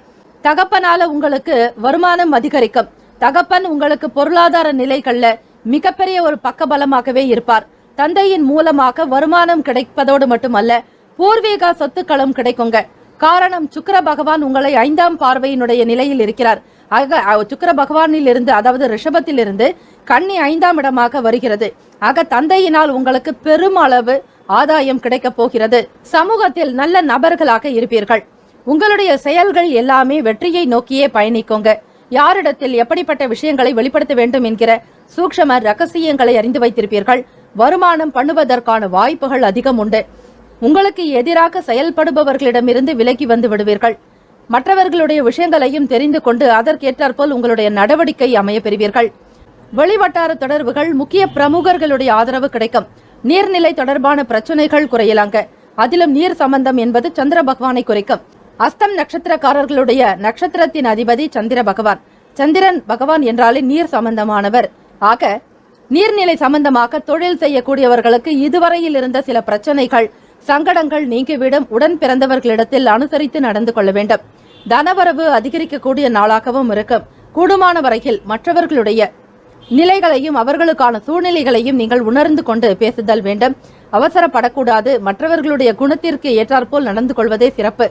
Speaker 1: தகப்பனால உங்களுக்கு வருமானம் அதிகரிக்கும். தகப்பன் உங்களுக்கு பொருளாதார நிலைகள்ல மிகப்பெரிய ஒரு பக்கபலமாகவே இருப்பார். தந்தையின் மூலமாக வருமானம் கிடைப்பதோடு மட்டுமல்ல, பூர்வீக சொத்துக்களும் கிடைக்குங்க. காரணம், சுக்கிர பகவான் உங்களை 5ஆம் பார்வையினுடைய நிலையில் இருக்கிறார். ஆக சுக்கிர பகவானில் இருந்து, அதாவது ரிஷபத்தில் இருந்து கன்னி 5ஆம் இடமாக வருகிறது. ஆக தந்தையினால் உங்களுக்கு பெரும் அளவு ஆதாயம் கிடைக்க போகிறது. சமூகத்தில் நல்ல நபர்களாக இருப்பீர்கள். உங்களுடைய செயல்கள் எல்லாமே வெற்றியை நோக்கியே பயணிக்குங்க. யாரிடத்தில் எப்படிப்பட்ட விஷயங்களை வெளிப்படுத்த வேண்டும் என்கிற சூக்ஷ்ம ரகசியங்களை அறிந்து வைத்திருப்பீர்கள். வருமானம் பண்ணுவதற்கான வாய்ப்புகள் அதிகம் உண்டு. உங்களுக்கு எதிராக செயல்படுபவர்களிடமிருந்து விலகி வந்து விடுவீர்கள். மற்றவர்களுடைய விஷயங்களையும் தெரிந்து கொண்டு அதற்கேற்றாற்போல் உங்களுடைய நடவடிக்கை அமைய பெறுவீர்கள். வெளிவட்டார தொடர்புகள், முக்கிய பிரமுகர்களுடைய ஆதரவு கிடைக்கும். நீர்நிலை தொடர்பான பிரச்சனைகள் குறையலாங்க. அதிலும் நீர் சம்பந்தம் என்பது சந்திர பகவானை குறைக்கும். அஸ்தம் நட்சத்திரக்காரர்களுடைய நட்சத்திரத்தின் அதிபதி சந்திர பகவான். சந்திரன் பகவான் என்றாலே நீர் சம்பந்தமானவர். ஆக நீர்நிலை சம்பந்தமாக தொழில் செய்யக்கூடியவர்களுக்கு இதுவரையில் இருந்த சில பிரச்சனைகள், சங்கடங்கள் நீங்கிவிடும். உடன் பிறந்தவர்களிடத்தில் அனுசரித்து நடந்து கொள்ள வேண்டும். தனவரவு அதிகரிக்கக்கூடிய நாளாகவும் இருக்கும். கூடுமான வரையில் மற்றவர்களுடைய நிலைகளையும் அவர்களுக்கான சூழ்நிலைகளையும் நீங்கள் உணர்ந்து கொண்டு பேசுதல் வேண்டும். அவசரப்படக்கூடாது. மற்றவர்களுடைய குணத்திற்கு ஏற்றாற்போல் நடந்து கொள்வதே சிறப்பு.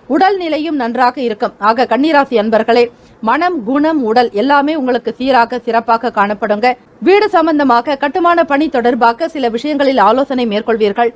Speaker 1: உடல் நிலையும் நன்றாக இருக்கும். ஆக கன்னிராசி அன்பர்களே, மனம், குணம், உடல் எல்லாமே உங்களுக்கு சீராக சிறப்பாக காணப்படுங்க. வீடு சம்பந்தமாக, கட்டுமான பணி தொடர்பாக சில விஷயங்களில் ஆலோசனை மேற்கொள்வீர்கள்.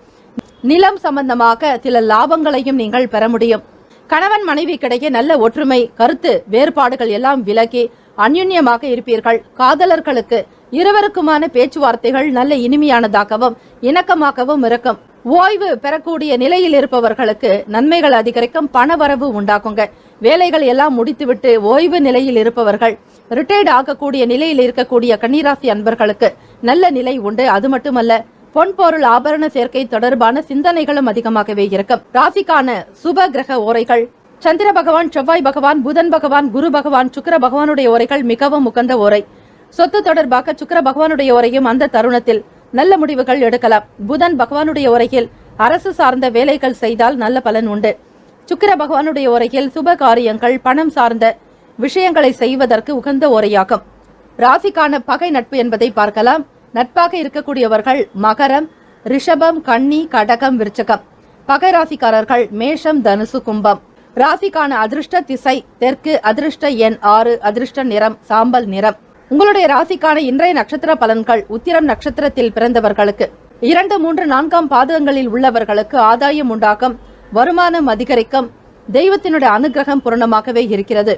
Speaker 1: நிலம் சம்பந்தமாக சில லாபங்களையும் நீங்கள் பெற முடியும். கணவன் மனைவிக்கிடையே நல்ல ஒற்றுமை, கருத்து வேறுபாடுகள் எல்லாம் விலகி அந்யுன்யமாக இருப்பீர்கள். காதலர்களுக்கு இருவருக்குமான பேச்சுவார்த்தைகள் நல்ல இனிமையானதாகவும் இணக்கமாகவும் இருக்கும். ஓய்வு பெறக்கூடிய நிலையில் இருப்பவர்களுக்கு நன்மைகள் அதிகரிக்கும். பணவரவு உண்டாக்குங்க. வேலைகள் எல்லாம் முடித்துவிட்டு ஓய்வு நிலையில் இருப்பவர்கள், ரிட்டையர்ட் ஆகக்கூடிய நிலையில் இருக்கக்கூடிய கன்னிராசி அன்பர்களுக்கு நல்ல நிலை உண்டு. அது மட்டுமல்ல, பொன்பொருள் ஆபரண சேர்க்கை தொடர்பான சிந்தனைகளும் அதிகமாகவே இருக்கும். ராசிக்கான சுப கிரக ஓரைகள்: சந்திர பகவான், செவ்வாய் பகவான், புதன் பகவான், குரு பகவான், சுக்கிர பகவானுடைய ஓரைகள் மிகவும் உகந்த ஓரை. சொத்து தொடர்பாக சுக்கிர பகவானுடைய ஓரையும் அந்த தருணத்தில் நல்ல முடிவுகள் எடுக்கலாம். புதன் பகவானுடைய ஓரையில் அரசு சார்ந்த வேலைகள் செய்தால் நல்ல பலன் உண்டு. சுக்கிர பகவானுடைய ஓரையில் சுப காரியங்கள், பணம் சார்ந்த விஷயங்களை செய்வதற்கு உகந்த ஓரையாகும். ராசிக்கான பகை நட்பு என்பதை பார்க்கலாம். நட்பாக இருக்கக்கூடியவர்கள் மகரம், ரிஷபம், கன்னி, கடகம், விருச்சகம். பகை ராசிக்காரர்கள் மேஷம், தனுசு, கும்பம். ராசிக்கான அதிர்ஷ்ட திசை தெற்கு, அதிர்ஷ்ட எண் 6, அதிர்ஷ்ட நிறம் சாம்பல் நிறம். உங்களுடைய ராசிக்கான இன்றைய நட்சத்திர பலன்கள்: உத்திரம் நட்சத்திரத்தில் பிறந்தவர்களுக்கு 2, 3, 4ஆம் பாதங்களில் உள்ளவர்களுக்கு ஆதாயம் உண்டாகும். வருமானம் அதிகரிக்கும். தெய்வத்தினுடைய அனுகிரகம் பூரணமாகவே இருக்கிறது.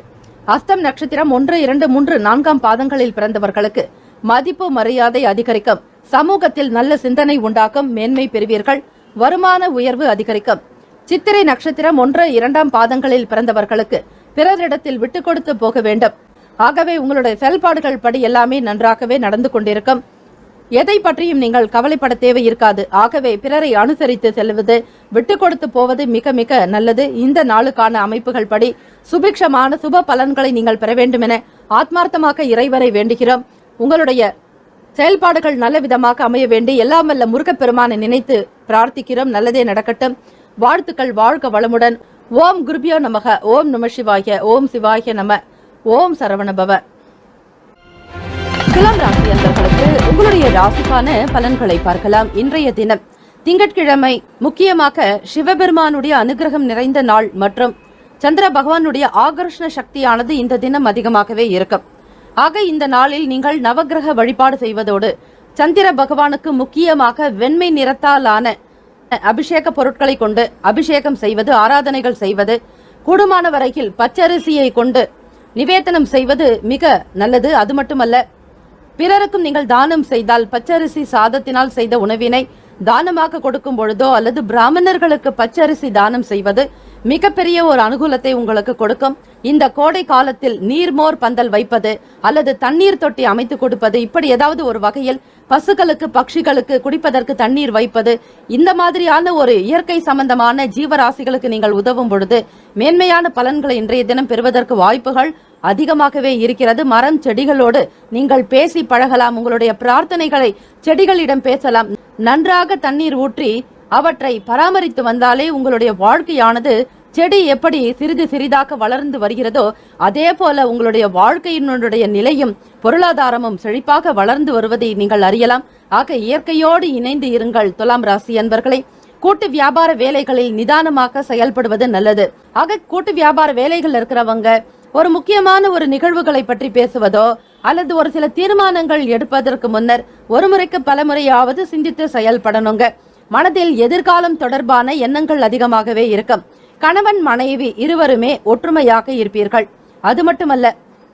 Speaker 1: அஸ்தம் நட்சத்திரம் 1, 2, 3, 4ஆம் பாதங்களில் பிறந்தவர்களுக்கு மதிப்பு மரியாதை அதிகரிக்கும். சமூகத்தில் நல்ல சிந்தனை உண்டாக்கும். மேன்மை பெறுவீர்கள். வருமான உயர்வு அதிகரிக்கும். சித்திரை நட்சத்திரம் 1, 2ஆம் பாதங்களில் பிறந்தவர்களுக்கு பிறரிடத்தில் விட்டு கொடுத்து போக வேண்டும். ஆகவே உங்களுடைய செயல்பாடுகள் படி எல்லாமே நன்றாகவே நடந்து கொண்டிருக்கும். எதை பற்றியும் நீங்கள் கவலைப்பட தேவை இருக்காது. ஆகவே பிறரை அனுசரித்து செல்வது, விட்டு கொடுத்து போவது மிக மிக நல்லது. இந்த நாளுக்கான அமைப்புகள் படி சுபிக்ஷமான சுப பலன்களை நீங்கள் பெற வேண்டும் என ஆத்மார்த்தமாக இறைவரை வேண்டுகிறோம். உங்களுடைய செயல்பாடுகள் நல்ல விதமாக அமைய வேண்டி எல்லாம் வல்ல முருகப்பெருமானை நினைத்து பிரார்த்திக்கிறோம். நல்லதே நடக்கட்டும். வாழ்த்துக்கள். வாழ்க வளமுடன். ஓம் குருபியோ நமக. ஓம் நம சிவாய. ஓம் சிவாய நம. ஓம் சரவணபவ. துலாம் ராசி அன்பர்களுக்கு உங்களுடைய ராசிக்கான பலன்களை பார்க்கலாம். இன்றைய தினம் திங்கட்கிழமை, முக்கியமாக சிவபெருமானுடைய அனுகிரகம் நிறைந்த நாள் மற்றும் சந்திர பகவானுடைய ஆகர்ஷண சக்தியானது இந்த தினம் அதிகமாகவே இருக்கும். ஆக இந்த நாளில் நீங்கள் நவகிரக வழிபாடு செய்வதோடு சந்திர பகவானுக்கு முக்கியமாக வெண்மை நிறத்தாலான அபிஷேக பொருட்களை கொண்டு அபிஷேகம் செய்வது, ஆராதனைகள் செய்வது, கூடுமான வரையில் பச்சரிசியை கொண்டு நிவேதனம் செய்வது மிக நல்லது. அது மட்டுமல்ல, பிறருக்கும் நீங்கள் தானம் செய்தால் பச்சரிசி சாதத்தினால் செய்த உணவினை தானமாக கொடுக்கும் பொழுதோ அல்லது பிராமணர்களுக்கு பச்சரிசி தானம் செய்வது மிகப்பெரிய ஒரு அனுகூலத்தை உங்களுக்கு கொடுக்கும். இந்த கோடை காலத்தில் நீர்மோர் பந்தல் வைப்பது அல்லது தண்ணீர் தொட்டி அமைத்து கொடுப்பது, இப்படி ஏதாவது ஒரு வகையில் பசுக்களுக்கு, பட்சிகளுக்கு குடிப்பதற்கு தண்ணீர் வைப்பது, இந்த மாதிரியான ஒரு இயற்கை சம்பந்தமான ஜீவராசிகளுக்கு நீங்கள் உதவும் பொழுது மேன்மையான பலன்களை இன்றைய தினம் பெறுவதற்கு வாய்ப்புகள் அதிகமாகவே இருக்கிறது. மரம் செடிகளோடு நீங்கள் பேசி பழகலாம். உங்களுடைய பிரார்த்தனைகளை செடிகளிடம் பேசலாம். நன்றாக தண்ணீர் ஊற்றி அவற்றை பராமரித்து வந்தாலே உங்களுடைய வாழ்க்கையானது செடி எப்படி சிறிது சிறிதாக வளர்ந்து வருகிறதோ அதே போல உங்களுடைய வாழ்க்கையினுடைய நிலையும் பொருளாதாரமும் செழிப்பாக வளர்ந்து வருவதை நீங்கள் அறியலாம். ஆக இயற்கையோடு இணைந்து இருங்கள் துலாம் ராசி அன்பர்களே. கூட்டு வியாபார வேலைகளில் நிதானமாக செயல்படுவது நல்லது. ஆக கூட்டு வியாபார வேலைகள் இருக்கிறவங்க ஒரு முக்கியமான ஒரு நிகழ்வுகளை பற்றி பேசுவதோ அல்லது ஒரு சில தீர்மானங்கள் எடுப்பதற்கு முன்னர் ஒரு முறைக்கு பல முறையாவது சிந்தித்து செயல்படணுங்க. மனதில் எதிர்காலம் தொடர்பான எண்ணங்கள் அதிகமாகவே இருக்கும். கணவன் மனைவி இருவருமே ஒற்றுமையாக இருப்பீர்கள். அது மட்டுமல்ல,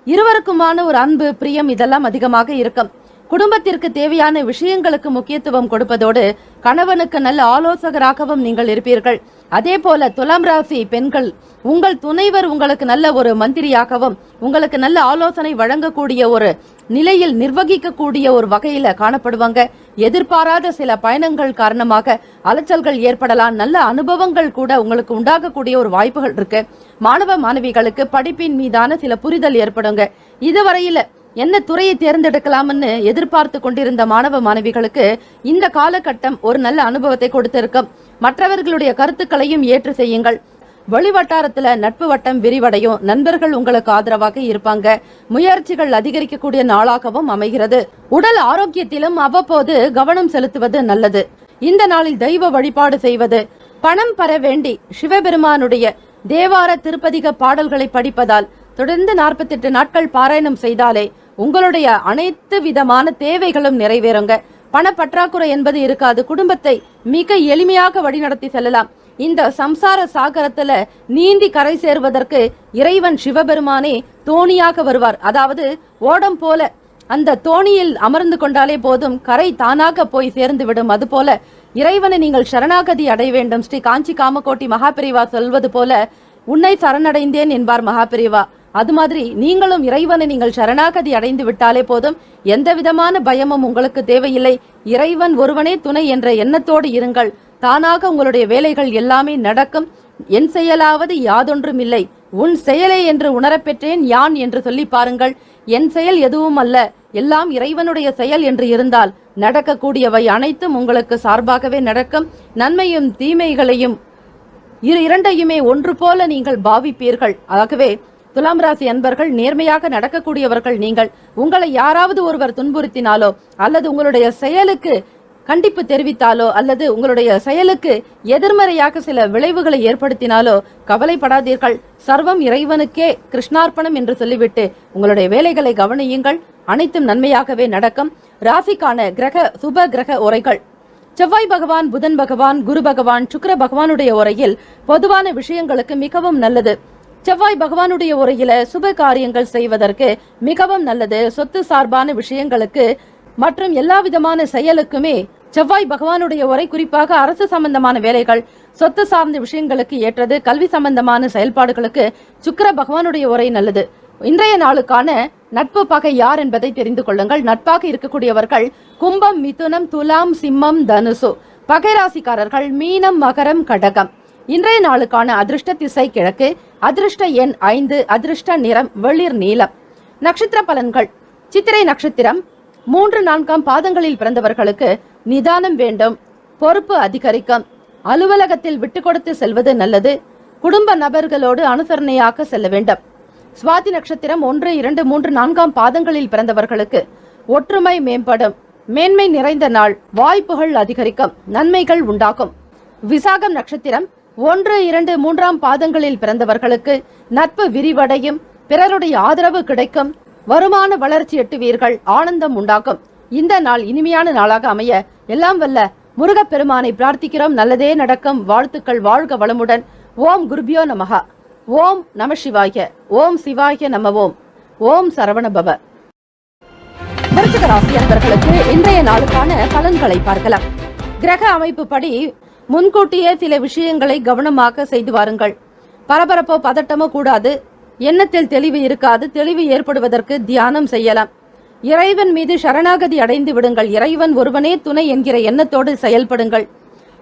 Speaker 1: இருவருக்குமான ஒரு அன்பு பிரியம் இதெல்லாம் அதிகமாக இருக்கும். குடும்பத்திற்கு தேவையான விஷயங்களுக்கு முக்கியத்துவம் கொடுப்பதோடு கணவனுக்கு நல்ல ஆலோசகராகவும் நீங்கள் இருப்பீர்கள். அதே போல துலாம் ராசி பெண்கள், உங்கள் துணைவர் உங்களுக்கு நல்ல ஒரு மந்திரியாகவும் உங்களுக்கு நல்ல ஆலோசனை வழங்கக்கூடிய ஒரு நிலையில் நிர்வகிக்கக்கூடிய ஒரு வகையில காணப்படுவாங்க. எதிர்பாராத சில பயணங்கள் காரணமாக அலைச்சல்கள் ஏற்படலாம். நல்ல அனுபவங்கள் கூட உங்களுக்கு உண்டாகக்கூடிய ஒரு வாய்ப்புகள் இருக்கு. மாணவ மாணவிகளுக்கு படிப்பின் மீதான சில புரிதல் ஏற்படுங்க. இதுவரையில என்ன துறையை தேர்ந்தெடுக்கலாம்னு எதிர்பார்த்து கொண்டிருந்த மாணவ மாணவிகளுக்கு இந்த காலகட்டம் ஒரு நல்ல அனுபவத்தை கொடுத்திருக்கும். மற்றவர்களுடைய கருத்துக்களையும் ஏற்று செய்யுங்கள். வெளிவட்டாரத்துல நட்பு வட்டம் விரிவடையும். நண்பர்கள் உங்களுக்கு ஆதரவாக இருப்பாங்க. முயற்சிகள் அதிகரிக்கக்கூடிய நாளாகவும் அமைகிறது. உடல் ஆரோக்கியத்திலும் அவ்வப்போது கவனம் செலுத்துவது நல்லது. இந்த நாளில் தெய்வ வழிபாடு செய்வது, பணம் பெற வேண்டி சிவபெருமானுடைய தேவார திருப்பதிக பாடல்களை படிப்பதால் தொடர்ந்து 48 நாட்கள் பாராயணம் செய்தாலே உங்களுடைய அனைத்து விதமான தேவைகளும் நிறைவேறுங்க. பணப்பற்றாக்குறை என்பது இருக்காது. குடும்பத்தை மிக எளிமையாக வழிநடத்தி செல்லலாம். இந்த சம்சார சாகரத்துல நீந்தி கரை சேர்வதற்கு இறைவன் சிவபெருமானே தோணியாக வருவார். அதாவது ஓடம் போல அந்த தோணியில் அமர்ந்து கொண்டாலே போதும், கரை தானாக போய் சேர்ந்து விடும். அதுபோல இறைவனை நீங்கள் சரணாகதி அடைய வேண்டும். ஸ்ரீ காஞ்சி காமகோட்டி மகாபிரிவா சொல்வது போல உன்னை சரணடைந்தேன் என்பார் மகாபிரிவா. அது மாதிரி நீங்களும் இறைவனை நீங்கள் சரணாகதி அடைந்து விட்டாலே போதும், எந்த விதமான பயமும் உங்களுக்கு தேவையில்லை. இறைவன் ஒருவனே துணை என்ற எண்ணத்தோடு இருங்கள். தானாக உங்களுடைய வேலைகள் எல்லாமே நடக்கும். என் செயலாவது யாதொன்றும் இல்லை, உன் செயலே என்று உணரப்பெற்றேன் யான் என்று சொல்லி பாருங்கள். என் செயல் எதுவும் அல்ல, எல்லாம் இறைவனுடைய செயல் என்று இருந்தால் நடக்கக்கூடியவை அனைத்தும் உங்களுக்கு சார்பாகவே நடக்கும். நன்மையும் தீமைகளையும் இரண்டையுமே ஒன்று போல நீங்கள் பாவிப்பீர்கள். ஆகவே துலாம் ராசி அன்பர்கள், நேர்மையாக நடக்கக்கூடியவர்கள் நீங்கள். உங்களை யாராவது ஒருவர் துன்புறுத்தினாலோ அல்லது உங்களுடைய செயலுக்கு கண்டிப்பு தெரிவித்தாலோ அல்லது உங்களுடைய செயலுக்கு எதிர்மறையாக சில விளைவுகளை ஏற்படுத்தினாலோ கவலைப்படாதீர்கள். சர்வம் இறைவனுக்கே கிருஷ்ணார்ப்பணம் என்று சொல்லிவிட்டு உங்களுடைய வேலைகளை கவனியுங்கள். அனைத்தும் நன்மையாகவே நடக்கும். ராசிக்கான சுப கிரக உரைகள். செவ்வாய் பகவான், புதன் பகவான், குரு பகவான், சுக்கிர பகவானுடைய உரையில் பொதுவான விஷயங்களுக்கு மிகவும் நல்லது. செவ்வாய் பகவானுடைய உரையில சுப காரியங்கள் செய்வதற்கு மிகவும் நல்லது. சொத்து சார்பான விஷயங்களுக்கு மற்றும் எல்லா விதமான செயலுக்குமே செவ்வாய் பகவானுடைய உரை குறிப்பாக அரசு சம்பந்தமான வேலைகள், சொத்து சார்ந்த விஷயங்களுக்கு ஏற்றது. கல்வி சம்பந்தமான செயல்பாடுகளுக்கு சுக்கிர பகவானுடைய உரை நல்லது. இன்றைய நாளுக்கான நட்பு பகை யார் என்பதை தெரிந்து கொள்ளுங்கள். நட்பாக இருக்கக்கூடியவர்கள் கும்பம், மிதுனம், துலாம், சிம்மம், தனுசு. பகை ராசிக்காரர்கள் மீனம், மகரம், கடகம். இன்றைய நாளுக்கான அதிர்ஷ்ட திசை கிழக்கு. அதிர்ஷ்ட எண் 5. அதிர்ஷ்ட நிறம் வெளிர் நீலம். நட்சத்திர பலன்கள். சித்திரை நட்சத்திரம் 3-4 பாதங்களில் பிறந்தவர்களுக்கு நிதானம் வேண்டும். பொறுப்பு அதிகரிக்கும். அலுவலகத்தில் விட்டு கொடுத்து செல்வது நல்லது. குடும்ப நபர்களோடு அனுசரணையாக செல்ல வேண்டும். சுவாதி நட்சத்திரம் 1, 2, 3, 4 பாதங்களில் பிறந்தவர்களுக்கு ஒற்றுமை மேம்படும். மேன்மை நிறைந்த நாள். வாய்ப்புகள் அதிகரிக்கும். நன்மைகள் உண்டாகும். விசாகம் நட்சத்திரம் 1, 2, 3 பாதங்களில் பிறந்தவர்களுக்கு நட்பு விரிவடையும். பிறருடைய ஆதரவு கிடைக்கும். வருமான வளர்ச்சி எட்டுவீர்கள். ஆனந்தம் உண்டாகும். இந்த நாள் இனிமையான நாளாக அமைய எல்லாம் வல்ல முருகப்பெருமானை பிரார்த்திக்கிறோம். நல்லதே நடக்கும். வாழ்த்துக்கள். வாழ்க வளமுடன். ஓம் குருபியோ நமஹ. ஓம் நம சிவாய. ஓம் சிவாய நம. ஓம் சரவணபவ. விருச்சிக ராசி அன்பர்களுக்கு இன்றைய நாளுக்கான பலன்களை பார்க்கலாம். கிரக அமைப்பு படி முன்கூட்டியே சில விஷயங்களை கவனமாக செய்து வாருங்கள். பரபரப்போ பதட்டமோ கூடாது. எண்ணத்தில் தெளிவு இருக்காது. தெளிவு ஏற்படுவதற்கு தியானம் செய்யலாம். இறைவன் மீது சரணாகதி அடைந்து விடுங்கள். இறைவன் ஒருவனே துணை என்கிற எண்ணத்தோடு செயல்படுங்கள்.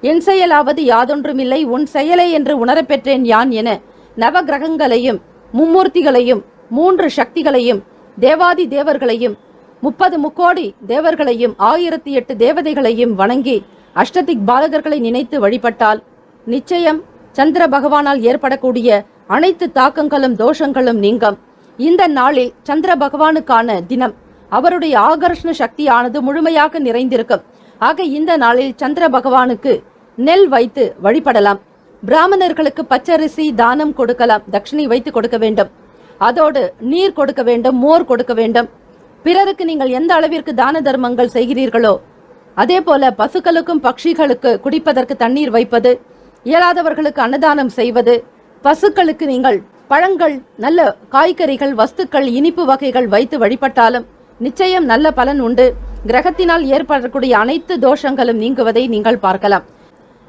Speaker 1: என் செயலாவது யாதொன்றுமில்லை, உன் செயலே என்று உணரப்பெற்றேன் யான் என நவ கிரகங்களையும் மும்மூர்த்திகளையும் 3 சக்திகளையும் தேவாதி தேவர்களையும் 30 முக்கோடி தேவர்களையும் 1008 தேவதைகளையும் வணங்கி அஷ்டதிக் பாலகர்களை நினைத்து வழிபட்டால் நிச்சயம் சந்திர பகவானால் ஏற்படக்கூடிய அனைத்து தாக்கங்களும் தோஷங்களும் நீங்கும். இந்த நாளில் சந்திர பகவானுக்கான தினம். அவருடைய ஆகர்ஷண சக்தியானது முழுமையாக நிறைந்திருக்கும். ஆக இந்த நாளில் சந்திர பகவானுக்கு நெல் வைத்து வழிபடலாம். பிராமணர்களுக்கு பச்சரிசி தானம் கொடுக்கலாம், தட்சிணை வைத்து கொடுக்க வேண்டும். அதோடு நீர் கொடுக்க வேண்டும், மோர் கொடுக்க வேண்டும். பிறருக்கு நீங்கள் எந்த அளவிற்கு தான தர்மங்கள் செய்கிறீர்களோ அதே போல பசுக்களுக்கும் பட்சிகளுக்கு குடிப்பதற்கு தண்ணீர் வைப்பது, இயலாதவர்களுக்கு அன்னதானம் செய்வது, பசுக்களுக்கு நீங்கள் பழங்கள், நல்ல காய்கறிகள், வஸ்துக்கள், இனிப்பு வகைகள் வைத்து வழிபட்டாலும் நிச்சயம் நல்ல பலன் உண்டு. கிரகத்தினால் ஏற்படக்கூடிய அனைத்து தோஷங்களும் நீங்குவதை நீங்கள் பார்க்கலாம்.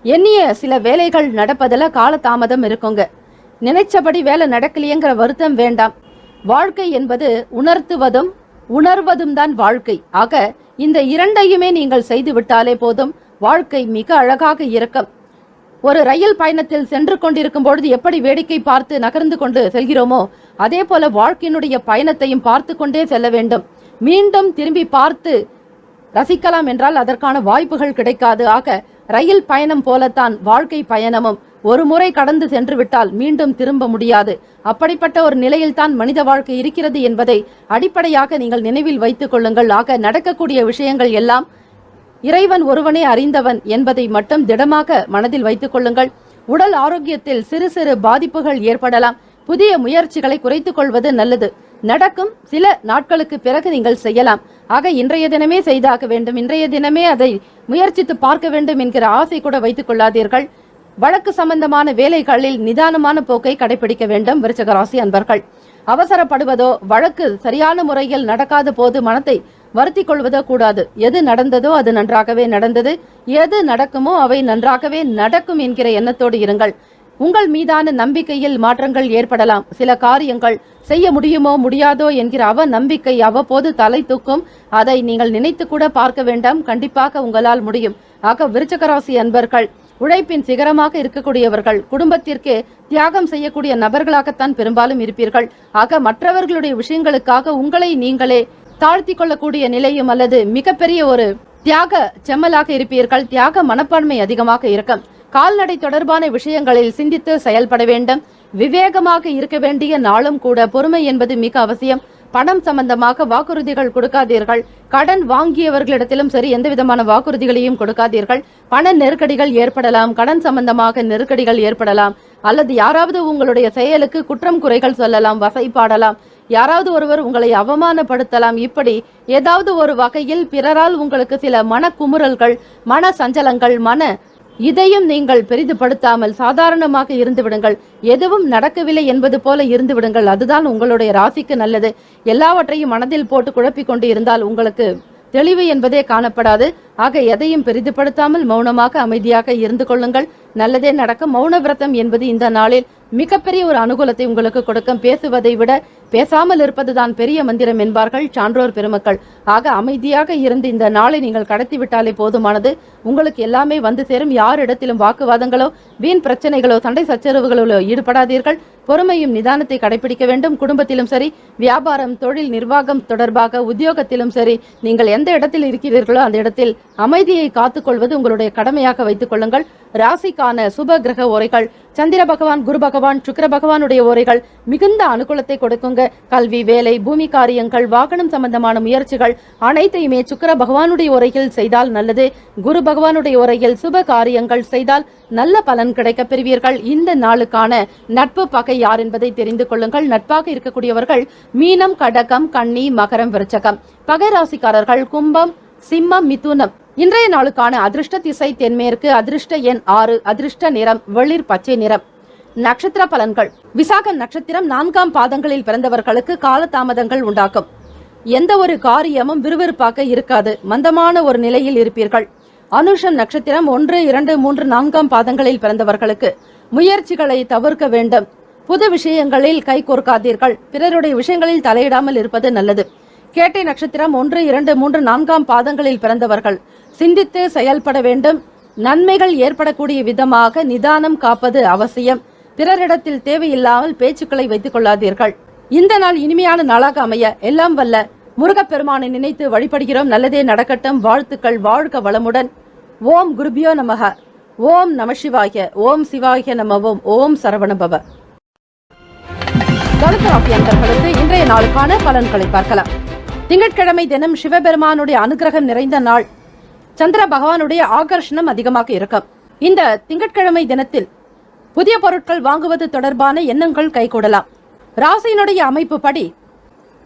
Speaker 1: எண்ணிய சில வேலைகள் நடப்பதில் காலதாமதம் இருக்குங்க. நினைச்சபடி வேலை நடக்கலையேங்கிற வருத்தம் வேண்டாம். வாழ்க்கை என்பது உணர்த்துவதும் உணர்வதும் தான் வாழ்க்கை. ஆக இந்த இரண்டையுமே நீங்கள் செய்து விட்டாலே போதும், வாழ்க்கை மிக அழகாக இருக்கும். ஒரு ரயில் பயணத்தில் சென்று கொண்டிருக்கும் பொழுது எப்படி வேடிக்கை பார்த்து நகர்ந்து கொண்டு செல்கிறோமோ அதே போல வாழ்க்கையினுடைய பயணத்தையும் பார்த்து கொண்டே செல்ல வேண்டும். மீண்டும் திரும்பி பார்த்து ரசிக்கலாம் என்றால் அதற்கான வாய்ப்புகள் கிடைக்காது. ஆக ரயில் பயணம் போலத்தான் வாழ்க்கை பயணமும். ஒரு முறை கடந்து சென்று விட்டால் மீண்டும் திரும்ப முடியாது. அப்படிப்பட்ட ஒரு நிலையில் தான் மனித வாழ்க்கை இருக்கிறது என்பதை அடிப்படையாக நீங்கள் நினைவில் வைத்துக் கொள்ளுங்கள். ஆக நடக்கக்கூடிய விஷயங்கள் எல்லாம் இறைவன் ஒருவனே அறிந்தவன் என்பதை மட்டும் திடமாக மனதில் வைத்துக் கொள்ளுங்கள். உடல் ஆரோக்கியத்தில் சிறு சிறு பாதிப்புகள் ஏற்படலாம். புதிய முயற்சிகளை குறைத்துக் கொள்வது நல்லது. நடக்கும் சில நாட்களுக்கு பிறகு நீங்கள் செய்யலாம். ஆக இன்றைய தினமே செய்தாக வேண்டும், இன்றைய தினமே அதை முயற்சித்து பார்க்க வேண்டும் என்கிற ஆசை கூட வைத்துக் கொள்ளாதீர்கள். வழக்கு சம்பந்தமான வேலைகளில் நிதானமான போக்கை கடைபிடிக்க வேண்டும். விருச்சிக ராசி அன்பர்கள், அவசரப்படுவதோ வழக்கு சரியான முறையில் நடக்காத போது மனத்தை வருத்திக் கொள்வதோ கூடாது. எது நடந்ததோ அது நன்றாகவே நடந்தது, எது நடக்குமோ அவை நன்றாகவே நடக்கும் என்கிற எண்ணத்தோடு இருங்கள். உங்கள் மீதான நம்பிக்கையில் மாற்றங்கள் ஏற்படலாம். சில காரியங்கள் செய்ய முடியுமோ முடியாதோ என்கிற நம்பிக்கை அவ்வப்போது தலை தூக்கும். அதை நீங்கள் நினைத்து கூட பார்க்க வேண்டாம், கண்டிப்பாக உங்களால் முடியும். ஆக விருச்சிக ராசி அன்பர்கள், உழைப்பின் சிகரமாக இருக்கக்கூடியவர்கள், குடும்பத்திற்கே தியாகம் செய்யக்கூடிய நபர்களாகத்தான் பெரும்பாலும் இருப்பீர்கள். ஆக மற்றவர்களுடைய விஷயங்களுக்காக உங்களை நீங்களே தாழ்த்தி கொள்ளக்கூடிய நிலையும் அல்லது மிகப்பெரிய ஒரு தியாக செம்மலாக இருப்பீர்கள். தியாக மனப்பான்மை அதிகமாக இருக்கும். கால்நடை தொடர்பான விஷயங்களில் சிந்தித்து செயல்பட வேண்டும். விவேகமாக இருக்க வேண்டிய நாளும் கூட. பொறுமை என்பது மிக அவசியம். பணம் சம்பந்தமாக வாக்குறுதிகள் கொடுக்காதீர்கள். கடன் வாங்கியவர்களிடத்திலும் சரி எந்த விதமான வாக்குறுதிகளையும் கொடுக்காதீர்கள். பண நெருக்கடிகள் ஏற்படலாம், கடன் சம்பந்தமாக நெருக்கடிகள் ஏற்படலாம், அல்லது யாராவது உங்களுடைய செயலுக்கு குற்றம் குறைகள் சொல்லலாம், வசைப்பாடலாம், யாராவது ஒருவர் உங்களை அவமானப்படுத்தலாம். இப்படி ஏதாவது ஒரு வகையில் பிறரால் உங்களுக்கு சில மன குமுறல்கள், மன சஞ்சலங்கள், இதையும் நீங்கள் பெரிதுபடுத்தாமல் சாதாரணமாக இருந்து விடுங்கள். எதுவும் நடக்கவில்லை என்பது போல இருந்து விடுங்கள். அதுதான் உங்களுடைய ராசிக்கு நல்லது. எல்லாவற்றையும் மனதில் போட்டு குழப்பிக் கொண்டு இருந்தால் உங்களுக்கு தெளிவு என்பதே காணப்படாது. ஆக எதையும் பெரிதுபடுத்தாமல் மௌனமாக அமைதியாக இருந்து கொள்ளுங்கள். நல்லதே நடக்கும். மௌன விரதம் என்பது இந்த நாளில் மிகப்பெரிய ஒரு அனுகூலத்தை உங்களுக்கு கொடுக்கும். பேசுவதை விட பேசாமல் இருப்பதுதான் பெரிய மந்திரம் என்பார்கள் சான்றோர் பெருமக்கள். ஆக அமைதியாக இருந்து இந்த நாளை நீங்கள் கடத்தி விட்டாலே போதுமானது. உங்களுக்கு எல்லாமே வந்து சேரும். யாரிடத்திலும் வாக்குவாதங்களோ வீண் பிரச்சனைகளோ சண்டை சச்சரவுகளோ ஈடுபடாதீர்கள். பொறுமையும் நிதானத்தை கடைபிடிக்க வேண்டும். குடும்பத்திலும் சரி, வியாபாரம், தொழில், நிர்வாகம் தொடர்பாக, உத்தியோகத்திலும் சரி, நீங்கள் எந்த இடத்தில் இருக்கிறீர்களோ அந்த இடத்தில் அமைதியை காத்துக்கொள்வது உங்களுடைய கடமையாக வைத்துக் கொள்ளுங்கள். ராசிக்கான சுப கிரக உரைகள், சந்திர பகவான், குரு பகவான், சுக்கிர பகவானுடைய உரைகள் மிகுந்த அனுகூலத்தை கொடுக்குங்க. கல்வி, வேலை, பூமி காரியங்கள், வாகனம் சம்பந்தமான முயற்சிகள் அனைத்தையுமே சுக்கிர பகவானுடைய உரையில் செய்தால் நல்லது. குரு பகவானுடைய உரையில் சுப காரியங்கள் செய்தால் நல்ல பலன் கிடைக்க பெறுவீர்கள். இந்த நாளுக்கான நட்பு பகை யார் என்பதை தெரிந்து கொள்ளுங்கள். நட்பாக இருக்கக்கூடியவர்கள் மீனம், கடகம், கன்னி, மகரம், விருச்சகம். பகை ராசிக்காரர்கள் கும்பம், சிம்மம், மிதுனம். இன்றைய நாளுக்கான அதிர்ஷ்ட திசை தென்மேற்கு. அதிர்ஷ்ட எண் 6. அதிர்ஷ்ட நிறம் வெளிர் பச்சை நிறம். நட்சத்திர பலன்கள். விசாகம் நட்சத்திரம் 4ஆம் பாதங்களில் பிறந்தவர்களுக்கு காலதாமதங்கள் உண்டாக்கும். எந்த ஒரு காரியமும் விறுவிறுப்பாக இருக்காது. மந்தமான ஒரு நிலையில் இருப்பீர்கள். அனுஷம் நட்சத்திரம் 1, 2, 3, 4ஆம் பாதங்களில் பிறந்தவர்களுக்கு முயற்சிகளை தவிர்க்க வேண்டும். புது விஷயங்களில் கை கோர்க்காதீர்கள். பிறருடைய விஷயங்களில் தலையிடாமல் இருப்பது நல்லது. கேட்டை நட்சத்திரம் 1, 2, 3, 4ஆம் பாதங்களில் பிறந்தவர்கள் சிந்தித்து செயல்பட வேண்டும். நன்மைகள் ஏற்படக்கூடிய விதமாக நிதானம் காப்பது அவசியம். பிறரிடத்தில் தேவையில்லாமல் பேச்சுக்களை வைத்துக் கொள்ளாதீர்கள். இந்த நாள் இனிமையான நாளாக அமைய எல்லாம் வல்ல முருகப்பெருமானை நினைத்து வழிபடுகிறோம். நல்லதே நடக்கட்டும். வாழ்த்துக்கள். வாழ்க வளமுடன். ஓம் குருபியோ நமக. ஓம் நமசிவாய, ஓம் சிவாய நமவோம், ஓம் சரவணபவ. தனுசு ராசி அன்பர்களுக்கு இன்றைய நாளுக்கான பலன்களை பார்க்கலாம். திங்கட்கிழமை தினம் சிவபெருமானுடைய அனுகிரகம் நிறைந்த நாள். சந்திர பகவானுடைய ஆகர்ஷணம் அதிகமாக இருக்கும். இந்த திங்கட்கிழமை தினத்தில் புதிய பொருட்கள் வாங்குவது தொடர்பான எண்ணங்கள் கைகூடலாம். ராசியினுடைய அமைப்பு படி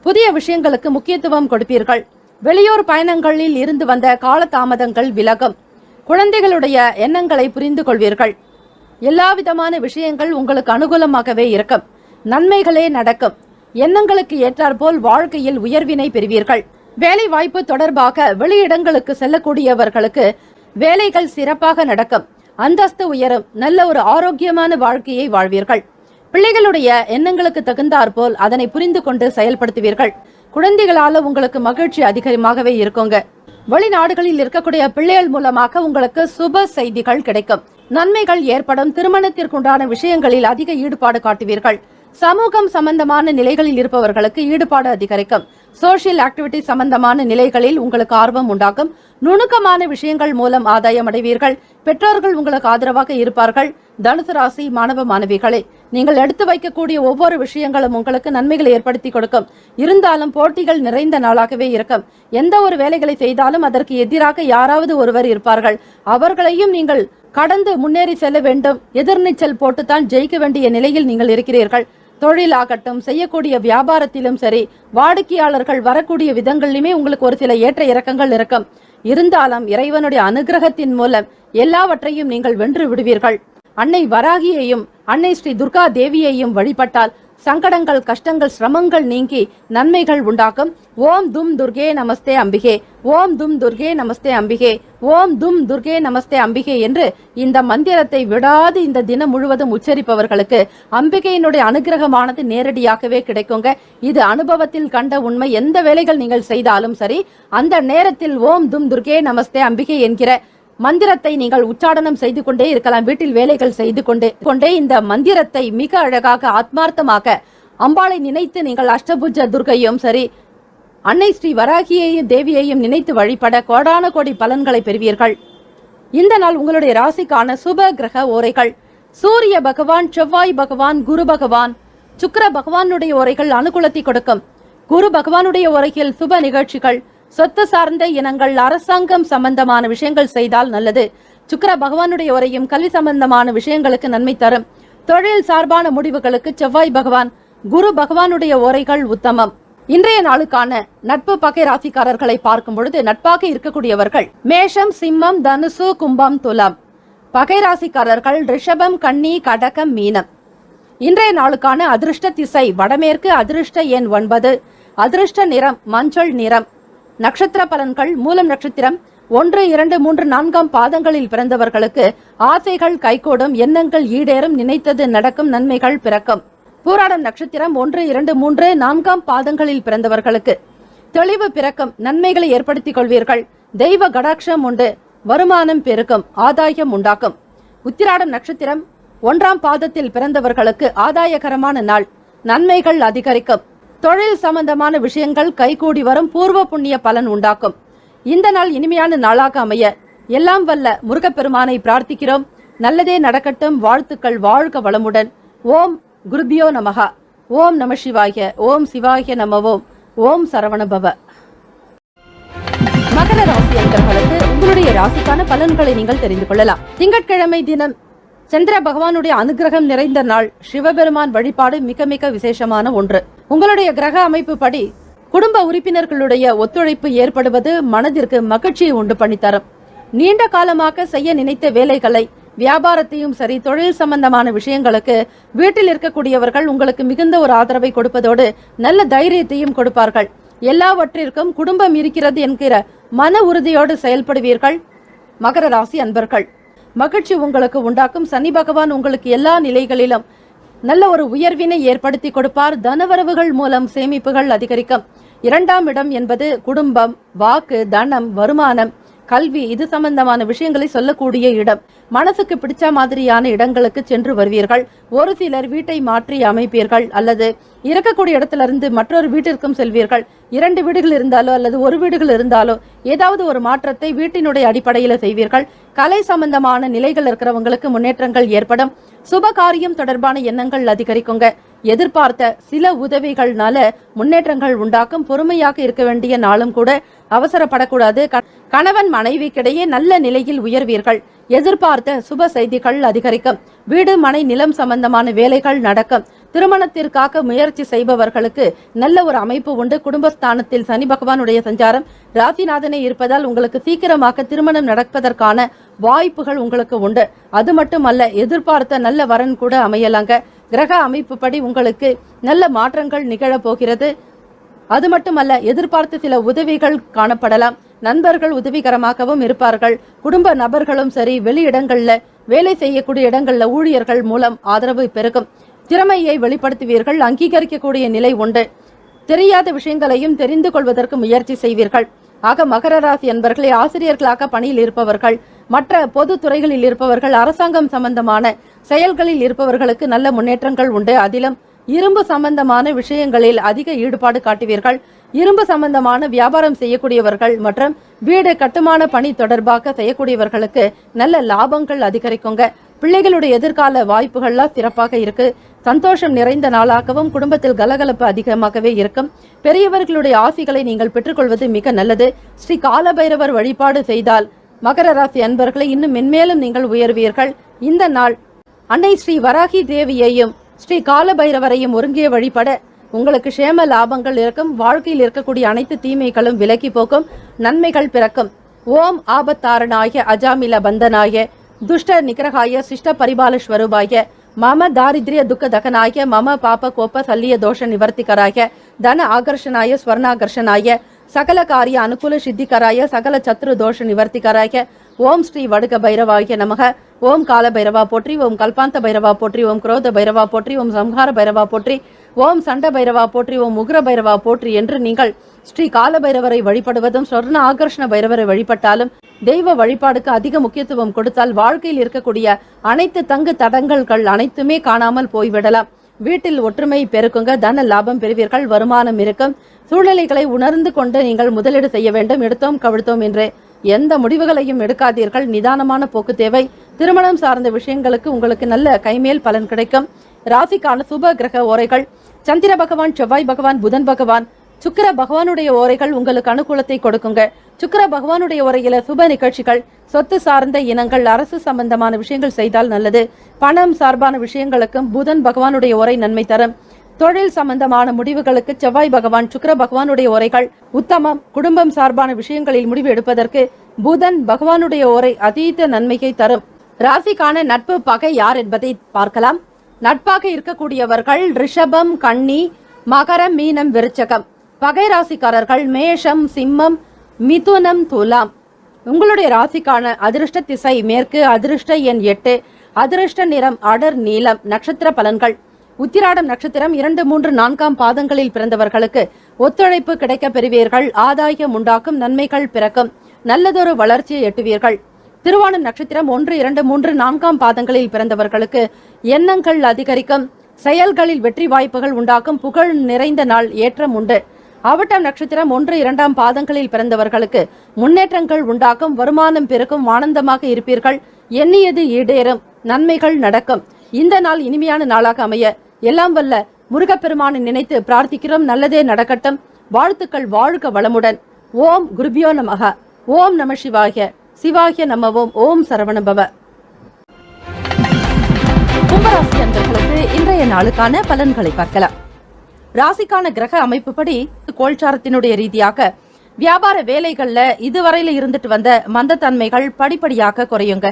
Speaker 1: புதிய விஷயங்களுக்கு முக்கியத்துவம் கொடுப்பீர்கள். வெளியூர் பயணங்களில் இருந்து வந்த காலதாமதங்கள் விலகும். குழந்தைகளுடைய எண்ணங்களை புரிந்து கொள்வீர்கள். எல்லா விதமான விஷயங்கள் உங்களுக்கு அனுகூலமாகவே இருக்கும். நன்மைகளே நடக்கும். எண்ணங்களுக்கு ஏற்றாற்போல் வாழ்க்கையில் உயர்வினை பெறுவீர்கள். வேலை வாய்ப்பு தொடர்பாக வெளியிடங்களுக்கு செல்லக்கூடியவர்களுக்கு வேலைகள் சிறப்பாக நடக்கும். அந்தஸ்து உயரும். நல்ல ஒரு ஆரோக்கியமான வாழ்க்கையை வாழ்வீர்கள். பிள்ளைகளுடைய எண்ணங்களுக்கு தகுந்தாற்போல் அதனை புரிந்து கொண்டு செயல்படுத்துவீர்கள். குழந்தைகளால உங்களுக்கு மகிழ்ச்சி அதிகமாகவே இருக்குங்க. வெளிநாடுகளில் இருக்கக்கூடிய பிள்ளைகள் மூலமாக உங்களுக்கு சுப செய்திகள் கிடைக்கும். நன்மைகள் ஏற்படும். திருமணத்திற்குண்டான விஷயங்களில் அதிக ஈடுபாடு காட்டுவீர்கள். சமூகம் சம்பந்தமான நிலைகளில் இருப்பவர்களுக்கு ஈடுபாடு அதிகரிக்கும். சோசியல் ஆக்டிவிட்டி சம்பந்தமான நிலைகளில் உங்களுக்கு ஆர்வம் உண்டாகும். நுணுக்கமான விஷயங்கள் மூலம் ஆதாயம் அடைவீர்கள். பெற்றோர்கள் உங்களுக்கு ஆதரவாக இருப்பார்கள். தனுசு ராசி மாணவ மாணவிகளே, நீங்கள் எடுத்து வைக்கக்கூடிய ஒவ்வொரு விஷயங்களும் உங்களுக்கு நன்மைகளை ஏற்படுத்தி கொடுக்கும். இருந்தாலும் போட்டிகள் நிறைந்த நாளாகவே இருக்கும். எந்த ஒரு வேலைகளை செய்தாலும் அதற்கு எதிராக யாராவது ஒருவர் இருப்பார்கள். அவர்களையும் நீங்கள் கடந்து முன்னேறி செல்ல வேண்டும். எதிர்நீச்சல் போட்டுத்தான் ஜெயிக்க வேண்டிய நிலையில் நீங்கள் இருக்கிறீர்கள். தொழிலாகட்டும், செய்யக்கூடிய வியாபாரத்திலும் சரி, வாடிக்கையாளர்கள் வரக்கூடிய விதங்களிலுமே உங்களுக்கு ஒரு சில ஏற்ற இறக்கங்கள் இருக்கும். இருந்தாலும் இறைவனுடைய அனுகிரகத்தின் மூலம் எல்லாவற்றையும் நீங்கள் வென்று விடுவீர்கள். அன்னை வராகியையும் அன்னை ஸ்ரீ துர்கா தேவியையும் வழிபட்டால் சங்கடங்கள், கஷ்டங்கள், சிரமங்கள் நீங்கி நன்மைகள் உண்டாகும். ஓம் தும் துர்கே நமஸ்தே அம்பிகே, ஓம் தும் துர்கே நமஸ்தே அம்பிகே, ஓம் தும் துர்கே நமஸ்தே அம்பிகே என்று இந்த மந்திரத்தை விடாது இந்த தினம் முழுவதும் உச்சரிப்பவர்களுக்கு அம்பிகையினுடைய அனுகிரகமானது நேரடியாகவே கிடைக்குங்க. இது அனுபவத்தில் கண்ட உண்மை. எந்த வேலைகள் நீங்கள் செய்தாலும் சரி, அந்த நேரத்தில் ஓம் தும் துர்கே நமஸ்தே அம்பிகே என்கிற மந்திரத்தை நீங்கள் உச்சாடனம் செய்து கொண்டே இருக்கலாம். வீட்டில் வேலைகள் செய்து கொண்டே இந்த மந்திரத்தை மிக அழகாக ஆத்மார்த்தமாக அம்பாளை நினைத்து நீங்கள் அஷ்டபுஜ துர்கையும் சரி, அன்னை ஸ்ரீ வராகியையும் தேவியையும் நினைத்து வழிபட கோடான கோடி பலன்களை பெறுவீர்கள். இந்த நாள் உங்களுடைய ராசிக்கான சுப கிரக ஓரைகள். சூரிய பகவான், செவ்வாய் பகவான், குரு பகவான், சுக்கிர பகவானுடைய ஓரைகள் அனுகூலத்தை கொடுக்கும். குரு பகவானுடைய ஓரையில் சுப நிகழ்ச்சிகள், சொத்து சார்ந்த இனங்கள், அரசாங்கம் சம்பந்தமான விஷயங்கள் செய்தால் நல்லது. சுக்கிர பகவானுடைய உரையும் கல்வி சம்பந்தமான விஷயங்களுக்கு நன்மை தரும். தொழில் சார்பான முடிவுகளுக்கு செவ்வாய் பகவான், குரு பகவானுடைய உரைகள் உத்தமம். இன்றைய நாளுக்கான நட்பு பகை ராசிக்காரர்களை பார்க்கும் பொழுது நட்பாக இருக்கக்கூடியவர்கள் மேஷம், சிம்மம், தனுசு, கும்பம், துலாம். பகை ராசிக்காரர்கள் ரிஷபம், கன்னி, கடகம், மீனம். இன்றைய நாளுக்கான அதிர்ஷ்ட திசை வடமேற்கு. அதிர்ஷ்ட எண் 9. அதிர்ஷ்ட நிறம் மஞ்சள் நிறம். நட்சத்திர பலன்கள். மூலம் நட்சத்திரம் 1, 2, 3, 4 பாதங்களில் பிறந்தவர்களுக்கு ஆசைகள் கைகூடும். எண்ணங்கள் ஈடேறும். நினைத்தது நடக்கும். நன்மைகள் பிறக்கும். பூராடம் நட்சத்திரம் 1, 2, 3, 4 பாதங்களில் பிறந்தவர்களுக்கு தெளிவு பிறக்கும். நன்மைகளை ஏற்படுத்திக் கொள்வீர்கள். தெய்வ கடாட்சம் உண்டு. வருமானம் பெருக்கும். ஆதாயம் உண்டாக்கும். உத்திராடம் நட்சத்திரம் 1ஆம் பாதத்தில் பிறந்தவர்களுக்கு ஆதாயகரமான நாள். நன்மைகள் அதிகரிக்கும். தொழில் சம்பந்தமான விஷயங்கள் கைகூடி வரும். பூர்வ புண்ணிய பலன் உண்டாக்கும். இந்த நாள் இனிமையான நாளாக அமைய எல்லாம் வல்ல முருகப்பெருமானை பிரார்த்திக்கிறோம். நல்லதே நடக்கட்டும். வாழ்த்துக்கள். வாழ்க வளமுடன். ஓம் குருபியோ நமஹா. ஓம் நம சிவாய, ஓம் சிவாய நமவோம், ஓம் சரவணபவ. மகர ராசி அன்பர்களுக்கு உங்களுடைய ராசிக்கான பலன்களை நீங்கள் தெரிந்து கொள்ளலாம். திங்கட்கிழமை தினம் சந்திர பகவானுடைய அனுகிரகம் நிறைந்த நாள். சிவபெருமான் வழிபாடு மிக மிக விசேஷமான ஒன்று. உங்களுடைய கிரக அமைப்பு படி குடும்ப உறுப்பினர்களுடைய ஒத்துழைப்பு ஏற்படுவது மனதிற்கு மகிழ்ச்சியை உண்டு பண்ணி தரும். நீண்ட காலமாக செய்ய நினைத்த வேலைகளை, வியாபாரத்தையும் சரி, தொழில் சம்பந்தமான விஷயங்களுக்கு வீட்டில் இருக்கக்கூடியவர்கள் உங்களுக்கு மிகுந்த ஒரு ஆதரவை கொடுப்பதோடு நல்ல தைரியத்தையும் கொடுப்பார்கள். எல்லாவற்றிற்கும் குடும்பம் இருக்கிறது என்கிற மன உறுதியோடு செயல்படுவீர்கள். மகர ராசி அன்பர்கள், மகிழ்ச்சி உங்களுக்கு உண்டாக்கும். சனி பகவான் உங்களுக்கு எல்லா நிலைகளிலும் நல்ல ஒரு உயர்வினை ஏற்படுத்தி கொடுப்பார். தனவரவுகள் மூலம் சேமிப்புகள் அதிகரிக்கும். 2ஆம் இடம் என்பது குடும்பம், வாக்கு, தனம், வருமானம், கல்வி இது சம்பந்தமான விஷயங்களை சொல்லக்கூடிய இடம். மனசுக்கு பிடிச்ச மாதிரியான இடங்களுக்கு சென்று வருவீர்கள். ஒரு சிலர் வீட்டை மாற்றி அமைப்பீர்கள் அல்லது இருக்கக்கூடிய இடத்துல இருந்து மற்றொரு வீட்டிற்கும் செல்வீர்கள். 2 வீடுகள் இருந்தாலோ அல்லது ஒரு வீடுகள் இருந்தாலோ ஏதாவது ஒரு மாற்றத்தை வீட்டினுடைய அடிப்படையில் செய்வீர்கள். கலை சம்பந்தமான நிலைகள் இருக்கிறவங்களுக்கு முன்னேற்றங்கள் ஏற்படும். சுப காரியம் தொடர்பான எண்ணங்கள் அதிகரிக்குங்க. எதிர்பார்த்த சில உதவிகள்னால முன்னேற்றங்கள் உண்டாக்கும். பொறுமையாக இருக்க வேண்டிய நாளும் கூட, அவசரப்படக்கூடாது. கணவன் மனைவிக்கிடையே நல்ல நிலையில் உயர்வீர்கள். எதிர்பார்த்த சுப செய்திகள் அதிகரிக்கும். வீடு மனை நிலம் சம்பந்தமான வேலைகள் நடக்கும். திருமணத்திற்காக முயற்சி செய்பவர்களுக்கு நல்ல ஒரு அமைப்பு உண்டு. குடும்பஸ்தானத்தில் சனி பகவானுடைய சஞ்சாரம் ராசிநாதனே இருப்பதால் உங்களுக்கு சீக்கிரமாக திருமணம் நடப்பதற்கான வாய்ப்புகள் உங்களுக்கு உண்டு. அது மட்டுமல்ல, எதிர்பார்த்த நல்ல வரன் கூட அமையலாங்க. கிரக அமைப்பு படி உங்களுக்கு நல்ல மாற்றங்கள் நிகழப் போகிறது. அது மட்டுமல்ல, எதிர்பார்த்த சில உதவிகள் காணப்படலாம். நண்பர்கள் உதவிகரமாகவும் இருப்பார்கள். குடும்ப நபர்களும் சரி, வெளி இடங்கள்ல வேலை செய்யக்கூடிய இடங்கள்ல ஊழியர்கள் மூலம் ஆதரவு பெருகும். திறமையை வெளிப்படுத்துவீர்கள். அங்கீகரிக்கக்கூடிய நிலை உண்டு. தெரியாத விஷயங்களையும் தெரிந்து கொள்வதற்கு முயற்சி செய்வீர்கள். ஆக மகர ராசி என்பவர்களை ஆசிரியர்களாக பணியில் இருப்பவர்கள், மற்ற பொது துறைகளில் இருப்பவர்கள், அரசாங்கம் சம்பந்தமான செயல்களில் இருப்பவர்களுக்கு நல்ல முன்னேற்றங்கள் உண்டு. அதிலும் இரும்பு சம்பந்தமான விஷயங்களில் அதிக ஈடுபாடு காட்டுவீர்கள். இரும்பு சம்பந்தமான வியாபாரம் செய்யக்கூடியவர்கள் மற்றும் வீடு கட்டுமான பணி தொடர்பாக செய்யக்கூடியவர்களுக்கு நல்ல லாபங்கள் அதிகரிக்குங்க. பிள்ளைகளுடைய எதிர்கால வாய்ப்புகள்லாம் சிறப்பாக இருக்கு. சந்தோஷம் நிறைந்த நாளாகவும் குடும்பத்தில் கலகலப்பு அதிகமாகவே இருக்கும். பெரியவர்களுடைய ஆசிகளை நீங்கள் பெற்றுக்கொள்வது மிக நல்லது. ஸ்ரீ காலபைரவர் வழிபாடு செய்தால் மகர ராசி அன்பர்களை இன்னும் மென்மேலும் நீங்கள் உயர்வீர்கள். இந்த நாள் அன்னை ஸ்ரீ வராகி தேவியையும் ஸ்ரீ காலபைரவரையும் ஒருங்கிய வழிபட உங்களுக்கு சேம லாபங்கள் இருக்கும். வாழ்க்கையில் இருக்கக்கூடிய அனைத்து தீமைகளும் விலகி போக்கும். நன்மைகள் பிறக்கும். ஓம் ஆபத்தாரணாய அஜாமில பந்தனாய துஷ்ட நிகிரகாய சிஷ்ட பரிபால ஸ்வரூபாய மம தாரித்ரிய துக்க தகனாய மம பாப கோப சல்லிய தோஷ நிவர்த்திகராய தன ஆகர்ஷனாய ஸ்வர்ணாகர்ஷனாய சகல காரிய அனுகூல சித்திகராய சகல சத்ரு தோஷ நிவர்த்திகராய ஓம் ஸ்ரீ வடுக பைரவாய நமக. ஓம் கால பைரவா போற்றி. ஓம் கல்பாந்த பைரவா போற்றி. ஓம் குரோத பைரவா போற்றி. ஓம் சம்ஹார பைரவா போற்றி. ஓம் சண்ட பைரவா போற்றி. ஓம் உக்ர பைரவா போற்றி என்று நீங்கள் ஸ்ரீ கால பைரவரை வழிபடுவதும் சொர்ண ஆகர்ஷண பைரவரை வழிபட்டாலும் தெய்வ வழிபாடுக்கு அதிக முக்கியத்துவம் கொடுத்தால் வாழ்க்கையில் இருக்கக்கூடிய அனைத்து தங்கு தடங்கல்கள் அனைத்துமே காணாமல் போய்விடலாம். வீட்டில் ஒற்றுமை பெருக்குங்க. தன லாபம் பெறுவீர்கள். வருமானம் இருக்கும். சூழ்நிலைகளை உணர்ந்து கொண்டு நீங்கள் முதலீடு செய்ய வேண்டும். எடுத்தோம் கவிழ்த்தோம் என்று எந்த முடிவுகளையும் எடுக்காதீர்கள். நிதானமான போக்கு தேவை. திருமணம் சார்ந்த விஷயங்களுக்கு உங்களுக்கு நல்ல கைமேல் பலன் கிடைக்கும். ராசிக்கான சுப கிரக ஓரைகள்: சந்திர பகவான், செவ்வாய் பகவான், புதன் பகவான், சுக்கிர பகவானுடைய ஓரைகள் உங்களுக்கு அனுகூலத்தை கொடுக்குங்க. சுக்கிர பகவானுடைய ஓரையில சுப நிகழ்ச்சிகள், சொத்து சார்ந்த இனங்கள், அரசு சம்பந்தமான விஷயங்கள் செய்தால் நல்லது. பணம் சார்பான விஷயங்களுக்கும் புதன் பகவானுடைய ஓரை நன்மை தரும். தொழில் சம்பந்தமான முடிவுகளுக்கு செவ்வாய் பகவான், சுக்கிர பகவானுடைய ஓரைகள் உத்தமம். குடும்பம் சார்பான விஷயங்களில் முடிவு எடுப்பதற்கு புதன் பகவானுடைய ஓரை அதீத நன்மையை தரும். ராசிக்கான நட்பு பகை யார் என்பதை பார்க்கலாம். நட்பாக இருக்கக்கூடியவர்கள் ரிஷபம், கன்னி, மகரம், மீனம், விருச்சகம். பகை ராசிக்காரர்கள் மேஷம், சிம்மம், மிதுனம், துலாம். உங்களுடைய ராசிக்கான அதிர்ஷ்ட திசை மேற்கு, அதிர்ஷ்ட எண் 8, அதிர்ஷ்ட நிறம் அடர் நீலம். நட்சத்திர பலன்கள்: உத்திராடம் நட்சத்திரம் 2, 3, 4 பாதங்களில் பிறந்தவர்களுக்கு ஒத்துழைப்பு கிடைக்க பெறுவீர்கள். ஆதாயம் உண்டாக்கும். நன்மைகள் பிறக்கும். நல்லதொரு வளர்ச்சியை எட்டுவீர்கள். திருவானம் நட்சத்திரம் 1, 2, 3, 4 பாதங்களில் பிறந்தவர்களுக்கு எண்ணங்கள் அதிகரிக்கும். செயல்களில் வெற்றி வாய்ப்புகள் உண்டாக்கும். புகழ் நிறைந்த நாள். ஏற்றம் உண்டு. அவிட்டம் நட்சத்திரம் 1, 2 பாதங்களில் பிறந்தவர்களுக்கு முன்னேற்றங்கள் உண்டாக்கும். வருமானம் பெருக்கும். ஆனந்தமாக இருப்பீர்கள். எண்ணியது ஈடேறும். நன்மைகள் நடக்கும். இந்த நாள் இனிமையான நாளாக அமைய எல்லாம் வல்ல முருகப்பெருமானை நினைத்து பிரார்த்திக்கிறோம். நல்லதே நடக்கட்டும். வாழ்த்துக்கள். வாழ்க வளமுடன். ஓம் குருபியோ நமக. ஓம் நம சிவாய. சிவாய நமவோம். ஓம் சரவணபவ. கும்பராசி அன்பர்களுக்கு இன்றைய நாளுக்கான பலன்களை பார்க்கலாம். ராசிக்கான கிரக அமைப்புப்படி கோல்சாரத்தினுடைய ரீதியாக வியாபார வேலைகள்ல இதுவரையில இருந்துட்டு வந்த மந்தத்தன்மைகள் படிப்படியாக குறையுங்க.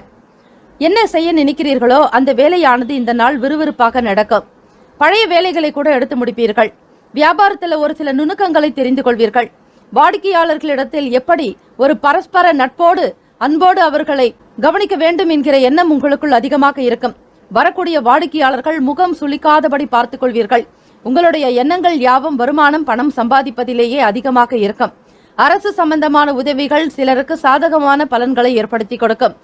Speaker 1: என்ன செய்ய நினைக்கிறீர்களோ அந்த வேலையானது இந்த நாள் விறுவிறுப்பாக நடக்கும். பழைய வேலைகளை கூட எடுத்து முடிப்பீர்கள். வியாபாரத்துல ஒரு சில நுணுக்கங்களை தெரிந்து கொள்வீர்கள். வாடிக்கையாளர்களிடத்தில் எப்படி ஒரு பரஸ்பர நட்போடு அன்போடு அவர்களை கவனிக்க வேண்டும் என்கிற எண்ணம் உங்களுக்குள் அதிகமாக இருக்கும். வரக்கூடிய வாடிக்கையாளர்கள் முகம் சுளிக்காதபடி பார்த்துக் கொள்வீர்கள். உங்களுடைய எண்ணங்கள் யாவும் வருமானம், பணம் சம்பாதிப்பதிலேயே அதிகமாக இருக்கும். அரசு சம்பந்தமான உதவிகள் சிலருக்கு சாதகமான பலன்களை ஏற்படுத்தி கொடுக்கும்.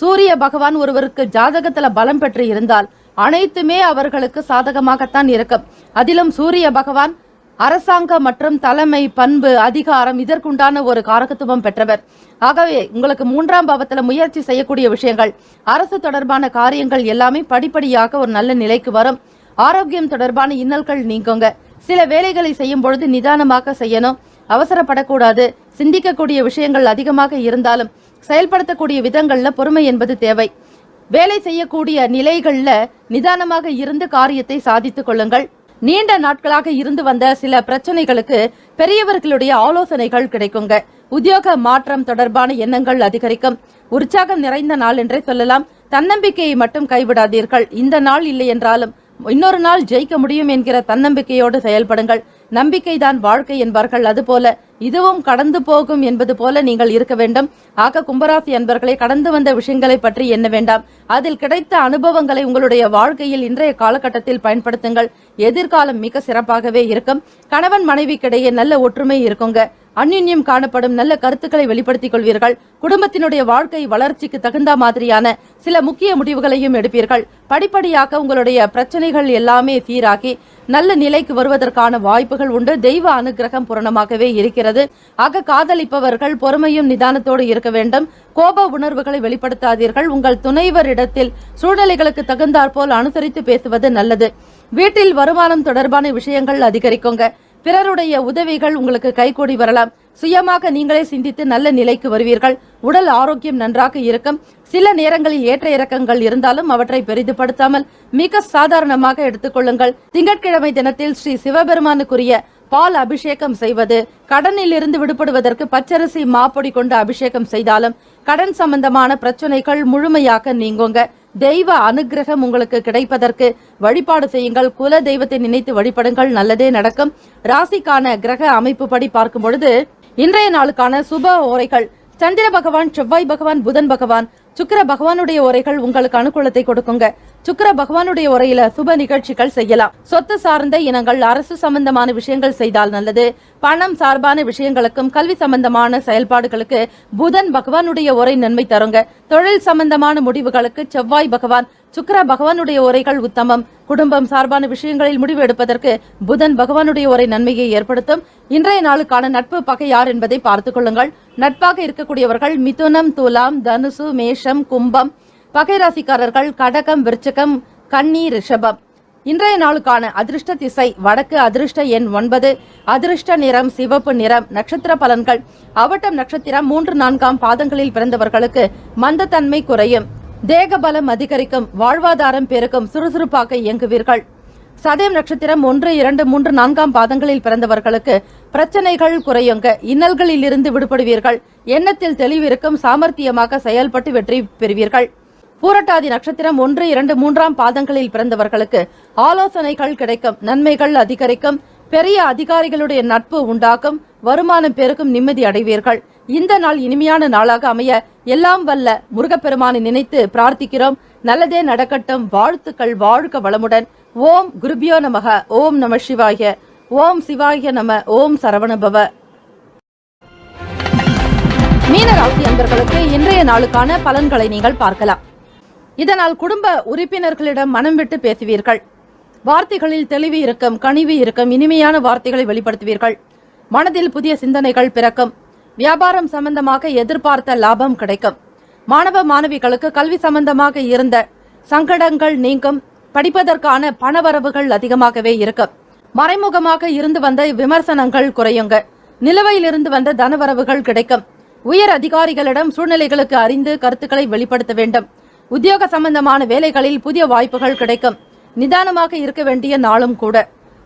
Speaker 1: சூரிய பகவான் ஒருவருக்கு ஜாதகத்துல பலம் பெற்று இருந்தால்
Speaker 2: அனைத்துமே அவர்களுக்கு சாதகமாகத்தான் இருக்கும். அதிலும் சூரிய பகவான் அரசாங்க மற்றும் தலைமை, பண்பு, அதிகாரம் இதற்குண்டான ஒரு காரகத்துவம் பெற்றவர். ஆகவே உங்களுக்கு 3ஆம் பாவத்துல முயற்சி செய்யக்கூடிய விஷயங்கள், அரசு தொடர்பான காரியங்கள் எல்லாமே படிப்படியாக ஒரு நல்ல நிலைக்கு வரும். ஆரோக்கியம் தொடர்பான இன்னல்கள் நீங்குங்க. சில வேலைகளை செய்யும் பொழுது நிதானமாக செய்யணும், அவசரப்படக்கூடாது. சிந்திக்கக்கூடிய விஷயங்கள் அதிகமாக இருந்தாலும் செயல்படுத்தக்கூடிய விதங்கள்ல பொறுமை என்பது தேவை. வேலை செய்யக்கூடிய நிலைகள்ல நிதானமாக இருந்து காரியத்தை சாதித்துக் கொள்ளுங்கள். நீண்ட நாட்களாக இருந்து வந்த சில பிரச்சனைகளுக்கு பெரியவர்களுடைய ஆலோசனைகள் கிடைக்குங்க. உத்தியோக மாற்றம் தொடர்பான எண்ணங்கள் அதிகரிக்கும். உற்சாகம் நிறைந்த நாள் என்றே சொல்லலாம். தன்னம்பிக்கையை மட்டும் கைவிடாதீர்கள். இந்த நாள் இல்லை என்றாலும் இன்னொரு நாள் ஜெயிக்க முடியும் என்கிற தன்னம்பிக்கையோடு செயல்படுங்கள். நம்பிக்கைதான் வாழ்க்கை என்பார்கள். அதுபோல இதுவும் கடந்து போகும் என்பது போல நீங்கள் இருக்க வேண்டும். ஆக கும்பராசி அன்பர்களை, கடந்து வந்த விஷயங்களை பற்றி எண்ண வேண்டாம். அதில் கிடைத்த அனுபவங்களை உங்களுடைய வாழ்க்கையில் இன்றைய காலகட்டத்தில் பயன்படுத்துங்கள். எதிர்காலம் மிக சிறப்பாகவே இருக்கும். கணவன் மனைவிக்கிடையே நல்ல ஒற்றுமை இருக்குங்க. அந்யுன்யம் காணப்படும். நல்ல கருத்துக்களை வெளிப்படுத்திக் கொள்வீர்கள். குடும்பத்தினுடைய வாழ்க்கை வளர்ச்சிக்கு தகுந்த மாதிரியான சில முக்கிய முடிவுகளையும் எடுப்பீர்கள். படிப்படியாக உங்களுடைய பிரச்சனைகள் எல்லாமே சீராகி நல்ல நிலைக்கு வருவதற்கான வாய்ப்புகள் உண்டு. தெய்வ அனுகிரகம் பூரணமாகவே இருக்கிறது. ஆக காதலிப்பவர்கள் பொறுமையும் நிதானத்தோடு இருக்க வேண்டும். கோப உணர்வுகளை வெளிப்படுத்தாதீர்கள். உங்கள் துணைவரிடத்தில் சூழ்நிலைகளுக்கு தகுந்தாற்போல் அனுசரித்து பேசுவது நல்லது. வீட்டில் வருமானம் தொடர்பான விஷயங்கள் அதிகரிக்குங்க. பிறருடைய உதவிகள் உங்களுக்கு கைகூடி வரலாம். சுயமாக நீங்களே சிந்தித்து நல்ல நிலைக்கு வருவீர்கள். உடல் ஆரோக்கியம் நன்றாக இருக்கும். சில நேரங்களில் ஏற்ற இறக்கங்கள் இருந்தாலும் அவற்றை பெரிதுபடுத்தாமல் மிக சாதாரணமாக எடுத்துக்கொள்ளுங்கள். திங்கட்கிழமை தினத்தில் ஸ்ரீ சிவபெருமானுக்குரிய பால் அபிஷேகம் செய்வது, கடனில் இருந்து விடுபடுவதற்கு பச்சரிசி மாப்பொடி கொண்டு அபிஷேகம் செய்தாலும் கடன் சம்பந்தமான பிரச்சனைகள் முழுமையாக நீங்குங்க. தெய்வ அனுகிரகம் உங்களுக்கு கிடைப்பதற்கு வழிபாடு செய்யுங்கள். குல தெய்வத்தை நினைத்து வழிபடுங்கள். நல்லதே நடக்கும். ராசிக்கான கிரக அமைப்பு படி பார்க்கும் பொழுது இன்றைய நாளுக்கான சுப ஓரைகள்: சந்திர பகவான், செவ்வாய் பகவான், புதன் பகவான், சுக்கிர பகவானுடைய உரைகள் உங்களுக்கு அனுகூலத்தை கொடுக்குங்க. சுக்கிர பகவானுடைய உரையில சுப நிகழ்ச்சிகள் செய்யலாம். சொத்து சார்ந்த இனங்கள், அரசு சம்பந்தமான விஷயங்கள் செய்தால் நல்லது. பணம் சார்பான விஷயங்களுக்கும் கல்வி சம்பந்தமான செயல்பாடுகளுக்கு புதன் பகவானுடைய உரை நன்மை தருங்க. தொழில் சம்பந்தமான முடிவுகளுக்கு செவ்வாய் பகவான், சுக்கிர பகவானுடைய உரைகள் உத்தமம். குடும்பம் சார்பான விஷயங்களில் முடிவு எடுப்பதற்கு புதன் பகவானுடைய உரை நன்மையை ஏற்படுத்தும். இன்றைய நாளுக்கான நட்பு பகை யார் என்பதை பார்த்துக் கொள்ளுங்கள். நட்பாக இருக்கக்கூடியவர்கள் மிதுனம், துலாம், தனுசு, மேஷம், கும்பம். பகை ராசிக்காரர்கள் கடகம், விருச்சிகம், கன்னி, ரிஷபம். இன்றைய நாளுக்கான அதிர்ஷ்ட திசை வடக்கு, அதிர்ஷ்ட எண் 9, அதிர்ஷ்ட நிறம் சிவப்பு நிறம். நட்சத்திர பலன்கள்: அவட்டம் நட்சத்திரம் 3, 4ஆம் பாதங்களில் பிறந்தவர்களுக்கு மந்தத்தன்மை குறையும். தேக பலம் அதிகரிக்கும். வாழ்வாதாரம் பெருக்கும். சுறுசுறுப்பாக இயங்குவீர்கள். சதயம் நட்சத்திரம் 1, 2, 3, 4ஆம் பாதங்களில் பிறந்தவர்களுக்கு பிரச்சனைகள் குறையுங்க. இன்னல்களில் இருந்து விடுபடுவீர்கள். எண்ணத்தில் தெளிவிருக்கும். சாமர்த்தியமாக செயல்பட்டு வெற்றி பெறுவீர்கள். பூரட்டாதி நட்சத்திரம் 1, 2, 3ஆம் பாதங்களில் பிறந்தவர்களுக்கு ஆலோசனைகள் கிடைக்கும். நன்மைகள் அதிகரிக்கும். பெரிய அதிகாரிகளுடைய நட்பு உண்டாகும். வருமானம் பெருக்கும். நிம்மதி அடைவீர்கள். இந்த நாள் இனிமையான நாளாக அமைய எல்லாம் வல்ல முருகப்பெருமானை நினைத்து பிரார்த்திக்கிறோம். நல்லதே நடக்கட்டும். வாழ்த்துக்கள். வாழ்க வளமுடன். ஓம் குருபியோ நமக. ஓம் நம சிவாய. ஓம் சிவாய நம. ஓம் சரவணபவ. மீனராசி அன்பர்களுக்கு இன்றைய நாளுக்கான பலன்களை நீங்கள் பார்க்கலாம். இதனால் குடும்ப உறுப்பினர்களிடம் மனம் விட்டு பேசுவீர்கள். வார்த்தைகளில் தெளிவு இருக்கும். கனிவு இருக்கும். இனிமையான வார்த்தைகளை வெளிப்படுத்துவீர்கள். மனதில் புதிய சிந்தனைகள் பிறக்கும். வியாபாரம் சம்பந்தமாக எதிர்பார்த்த லாபம் கிடைக்கும். மாணவ மாணவிகளுக்கு கல்வி சம்பந்தமாக இருந்த சங்கடங்கள் நீங்கும். படிப்பதற்கான பணவரவுகள் அதிகமாகவே இருக்கும். மறைமுகமாக இருந்து வந்த விமர்சனங்கள் குறையுங்க. நிலுவையில் இருந்து வந்த தனவரவுகள் கிடைக்கும். உயர் அதிகாரிகளிடம் சூழ்நிலைகளுக்கு அறிந்து கருத்துக்களை வெளிப்படுத்த வேண்டும். உத்தியோக சம்பந்தமான வேலைகளில் புதிய வாய்ப்புகள் கிடைக்கும். நிதானமாக இருக்க வேண்டிய நாளும் கூட.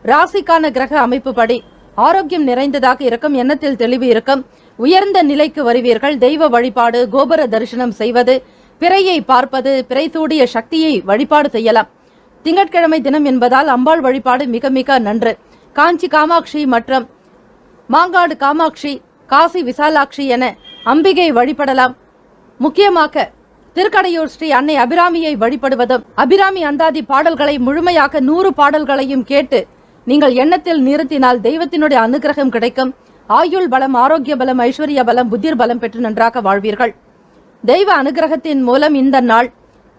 Speaker 2: ராசிக்கான கிரக அமைப்பு படி ஆரோக்கியம் நிறைந்ததாக இருக்கும். எண்ணத்தில் தெளிவு இருக்கும். உயர்ந்த நிலைக்கு வருவீர்கள். தெய்வ வழிபாடு, கோபுர தரிசனம் செய்வது, பிறையை பார்ப்பது, பிறை சூடிய சக்தியை வழிபாடு செய்யலாம். திங்கட்கிழமை தினம் என்பதால் அம்பாள் வழிபாடு மிக மிக நன்று. காஞ்சி காமாட்சி மற்றும் மாங்காடு காமாட்சி, காசி விசாலாட்சி என அம்பிகை வழிபடலாம். முக்கியமாக திருக்கடையூர் ஸ்ரீ அன்னை அபிராமியை வழிபடுவதும், அபிராமி அந்தாதி பாடல்களை முழுமையாக 100 பாடல்களையும் கேட்டு நீங்கள் எண்ணத்தில் நிறுத்தினால் தெய்வத்தினுடைய அனுகிரகம் கிடைக்கும். ஆயுள் பலம், ஆரோக்கிய பலம், ஐஸ்வர்ய பலம், புத்திர் பலம் பெற்று நன்றாக வாழ்வீர்கள். தெய்வ அனுகிரகத்தின் மூலம் இந்த நாள்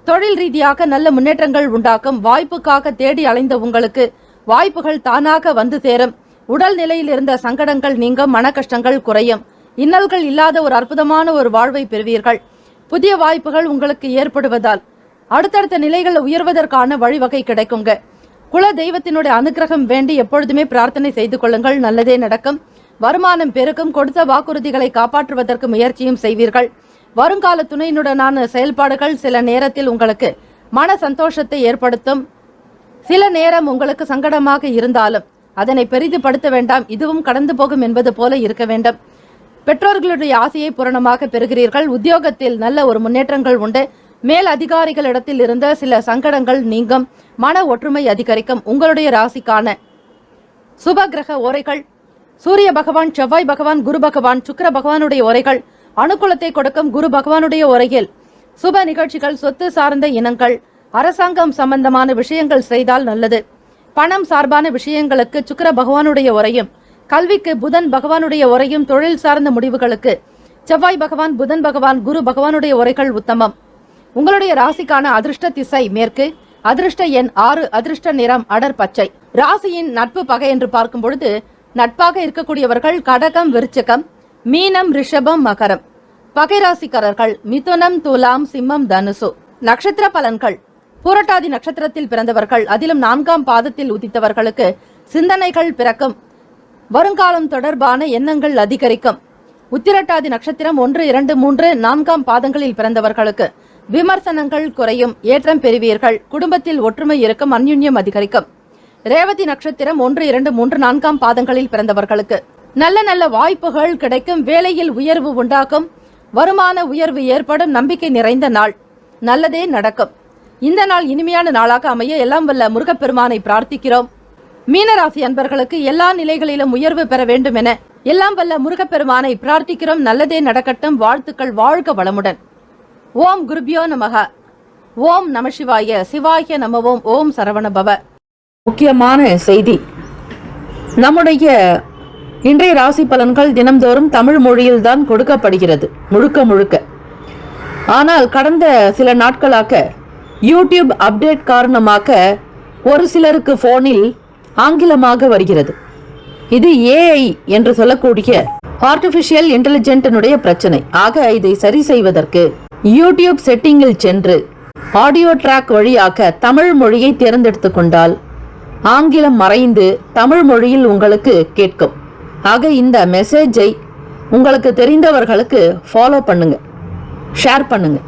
Speaker 1: தொழில் ரீதியாக நல்ல முன்னேற்றங்கள் உண்டாக்கும். வாய்ப்புக்காக தேடி அலைந்த உங்களுக்கு வாய்ப்புகள் தானாக வந்து சேரும். உடல் நிலையில் இருந்த சங்கடங்கள் நீங்கும். மன கஷ்டங்கள் குறையும். இன்னல்கள் இல்லாத ஒரு அற்புதமான ஒரு வாழ்வை பெறுவீர்கள். புதிய வாய்ப்புகள் உங்களுக்கு ஏற்படுவதால் அடுத்தடுத்த நிலைகள் உயர்வதற்கான வழிவகை கிடைக்குங்க. குல தெய்வத்தினுடைய அனுகிரகம் வேண்டி எப்பொழுதுமே பிரார்த்தனை செய்து கொள்ளுங்கள். நல்லதே நடக்கும். வருமானம் பெருக்கும். கொடுத்த வாக்குறுதிகளை காப்பாற்றுவதற்கு முயற்சியும் செய்வீர்கள். வருங்கால துணையினுடனான செயல்பாடுகள் சில நேரத்தில் உங்களுக்கு மன சந்தோஷத்தை ஏற்படுத்தும். சில நேரம் உங்களுக்கு சங்கடமாக இருந்தாலும் அதனை பெரிதுபடுத்த வேண்டாம். இதுவும் கடந்து போகும் என்பது போல இருக்க வேண்டும். பெற்றோர்களுடைய ஆசையை பூரணமாக பெறுகிறீர்கள். உத்தியோகத்தில் நல்ல ஒரு முன்னேற்றங்கள் உண்டு. மேல் அதிகாரிகளிடத்தில் இருந்த சில சங்கடங்கள் நீங்கும். மன ஒற்றுமை அதிகரிக்கும். உங்களுடைய ராசிக்கான சுப கிரக ஓரைகள்: சூரிய பகவான், செவ்வாய் பகவான், குரு பகவான், சுக்கிர பகவானுடைய ஓரைகள் அனுகூலத்தை கொடுக்கும். குரு பகவானுடைய ஓரையில் சுப நிகழ்ச்சிகள், சொத்து சார்ந்த இனங்கள், அரசாங்கம் சம்பந்தமான விஷயங்கள் செய்தால் நல்லது. பணம் சார்பான விஷயங்களுக்கு சுக்கிர பகவானுடைய உரையும், கல்விக்கு புதன் பகவானுடைய உரையும், தொழில் சார்ந்த முடிவுகளுக்கு செவ்வாய் பகவான், புதன் பகவான், குரு பகவானுடைய உரைகள் உத்தமம். உங்களுடைய ராசிக்கான அதிர்ஷ்ட திசை மேற்கு. அதிர்ஷ்ட எண் 6. அதிர்ஷ்ட நிறம் அடர் பச்சை. ராசியின் நட்பு பகை என்று பார்க்கும் பொழுது நட்பாக இருக்கக்கூடியவர்கள் கடகம், விருச்சிகம், மீனம், ரிஷபம், மகரம். பகை ராசிக்காரர்கள் மிதுனம், துலாம், சிம்மம், தனுசு. நட்சத்திர பலன்கள்: பூரட்டாதி நட்சத்திரத்தில் பிறந்தவர்கள், அதிலும் 4ஆம் பாதத்தில் உதித்தவர்களுக்கு சிந்தனைகள் பிறக்கும். வருங்காலம் தொடர்பான எண்ணங்கள் அதிகரிக்கும். உத்திரட்டாதி நட்சத்திரம் 1, 2, 3, 4ஆம் பாதங்களில் பிறந்தவர்களுக்கு விமர்சனங்கள் குறையும். ஏற்றம் பெறுவீர்கள். குடும்பத்தில் ஒற்றுமை இருக்கும். அந்யுன்யம் அதிகரிக்கும். ரேவதி நட்சத்திரம் 1, 2, 3, 4ஆம் பாதங்களில் பிறந்தவர்களுக்கு நல்ல நல்ல வாய்ப்புகள் கிடைக்கும். வேலையில் உயர்வு உண்டாக்கும். வருமான உயர்வு ஏற்படும். நம்பிக்கை நிறைந்த நாள். நல்லதே நடக்கும். இந்த நாள் இனிமையான நாளாக அமைய எல்லாம் வல்ல முருகப்பெருமானை பிரார்த்திக்கிறோம். மீனராசி அன்பர்களுக்கு எல்லா நிலைகளிலும் உயர்வு பெற வேண்டும் என எல்லாம் வல்ல முருகப்பெருமானை பிரார்த்திக்கிறோம். நல்லதே நடக்கட்டும். வாழ்த்துக்கள். வாழ்க வளமுடன். ஓம் குருபியோ நமக. ஓம் நம சிவாய. சிவாய நமவோம். ஓம் சரவண பவ.
Speaker 2: முக்கியமான செய்தி: நம்முடைய இன்றைய ராசி பலன்கள் தினம்தோறும் தமிழ் மொழியில்தான் கொடுக்கப்படுகிறது முழுக்க முழுக்க. ஆனால் கடந்த சில நாட்களாக யூடியூப் அப்டேட் காரணமாக ஒரு சிலருக்கு போனில் ஆங்கிலமாக வருகிறது. இது ஏஐ என்று சொல்லக்கூடிய ஆர்டிபிஷியல் இன்டெலிஜென்டினுடைய பிரச்சனை. ஆக இதை சரி செய்வதற்கு யூடியூப் செட்டிங்கில் சென்று ஆடியோ ட்ராக் வழியாக தமிழ் மொழியை தேர்ந்தெடுத்து கொண்டால் ஆங்கிலம் மறைந்து தமிழ் மொழியில் உங்களுக்கு கேட்கும். ஆக இந்த மெசேஜை உங்களுக்கு தெரிந்தவர்களுக்கு ஃபாலோ பண்ணுங்க, ஷேர் பண்ணுங்க.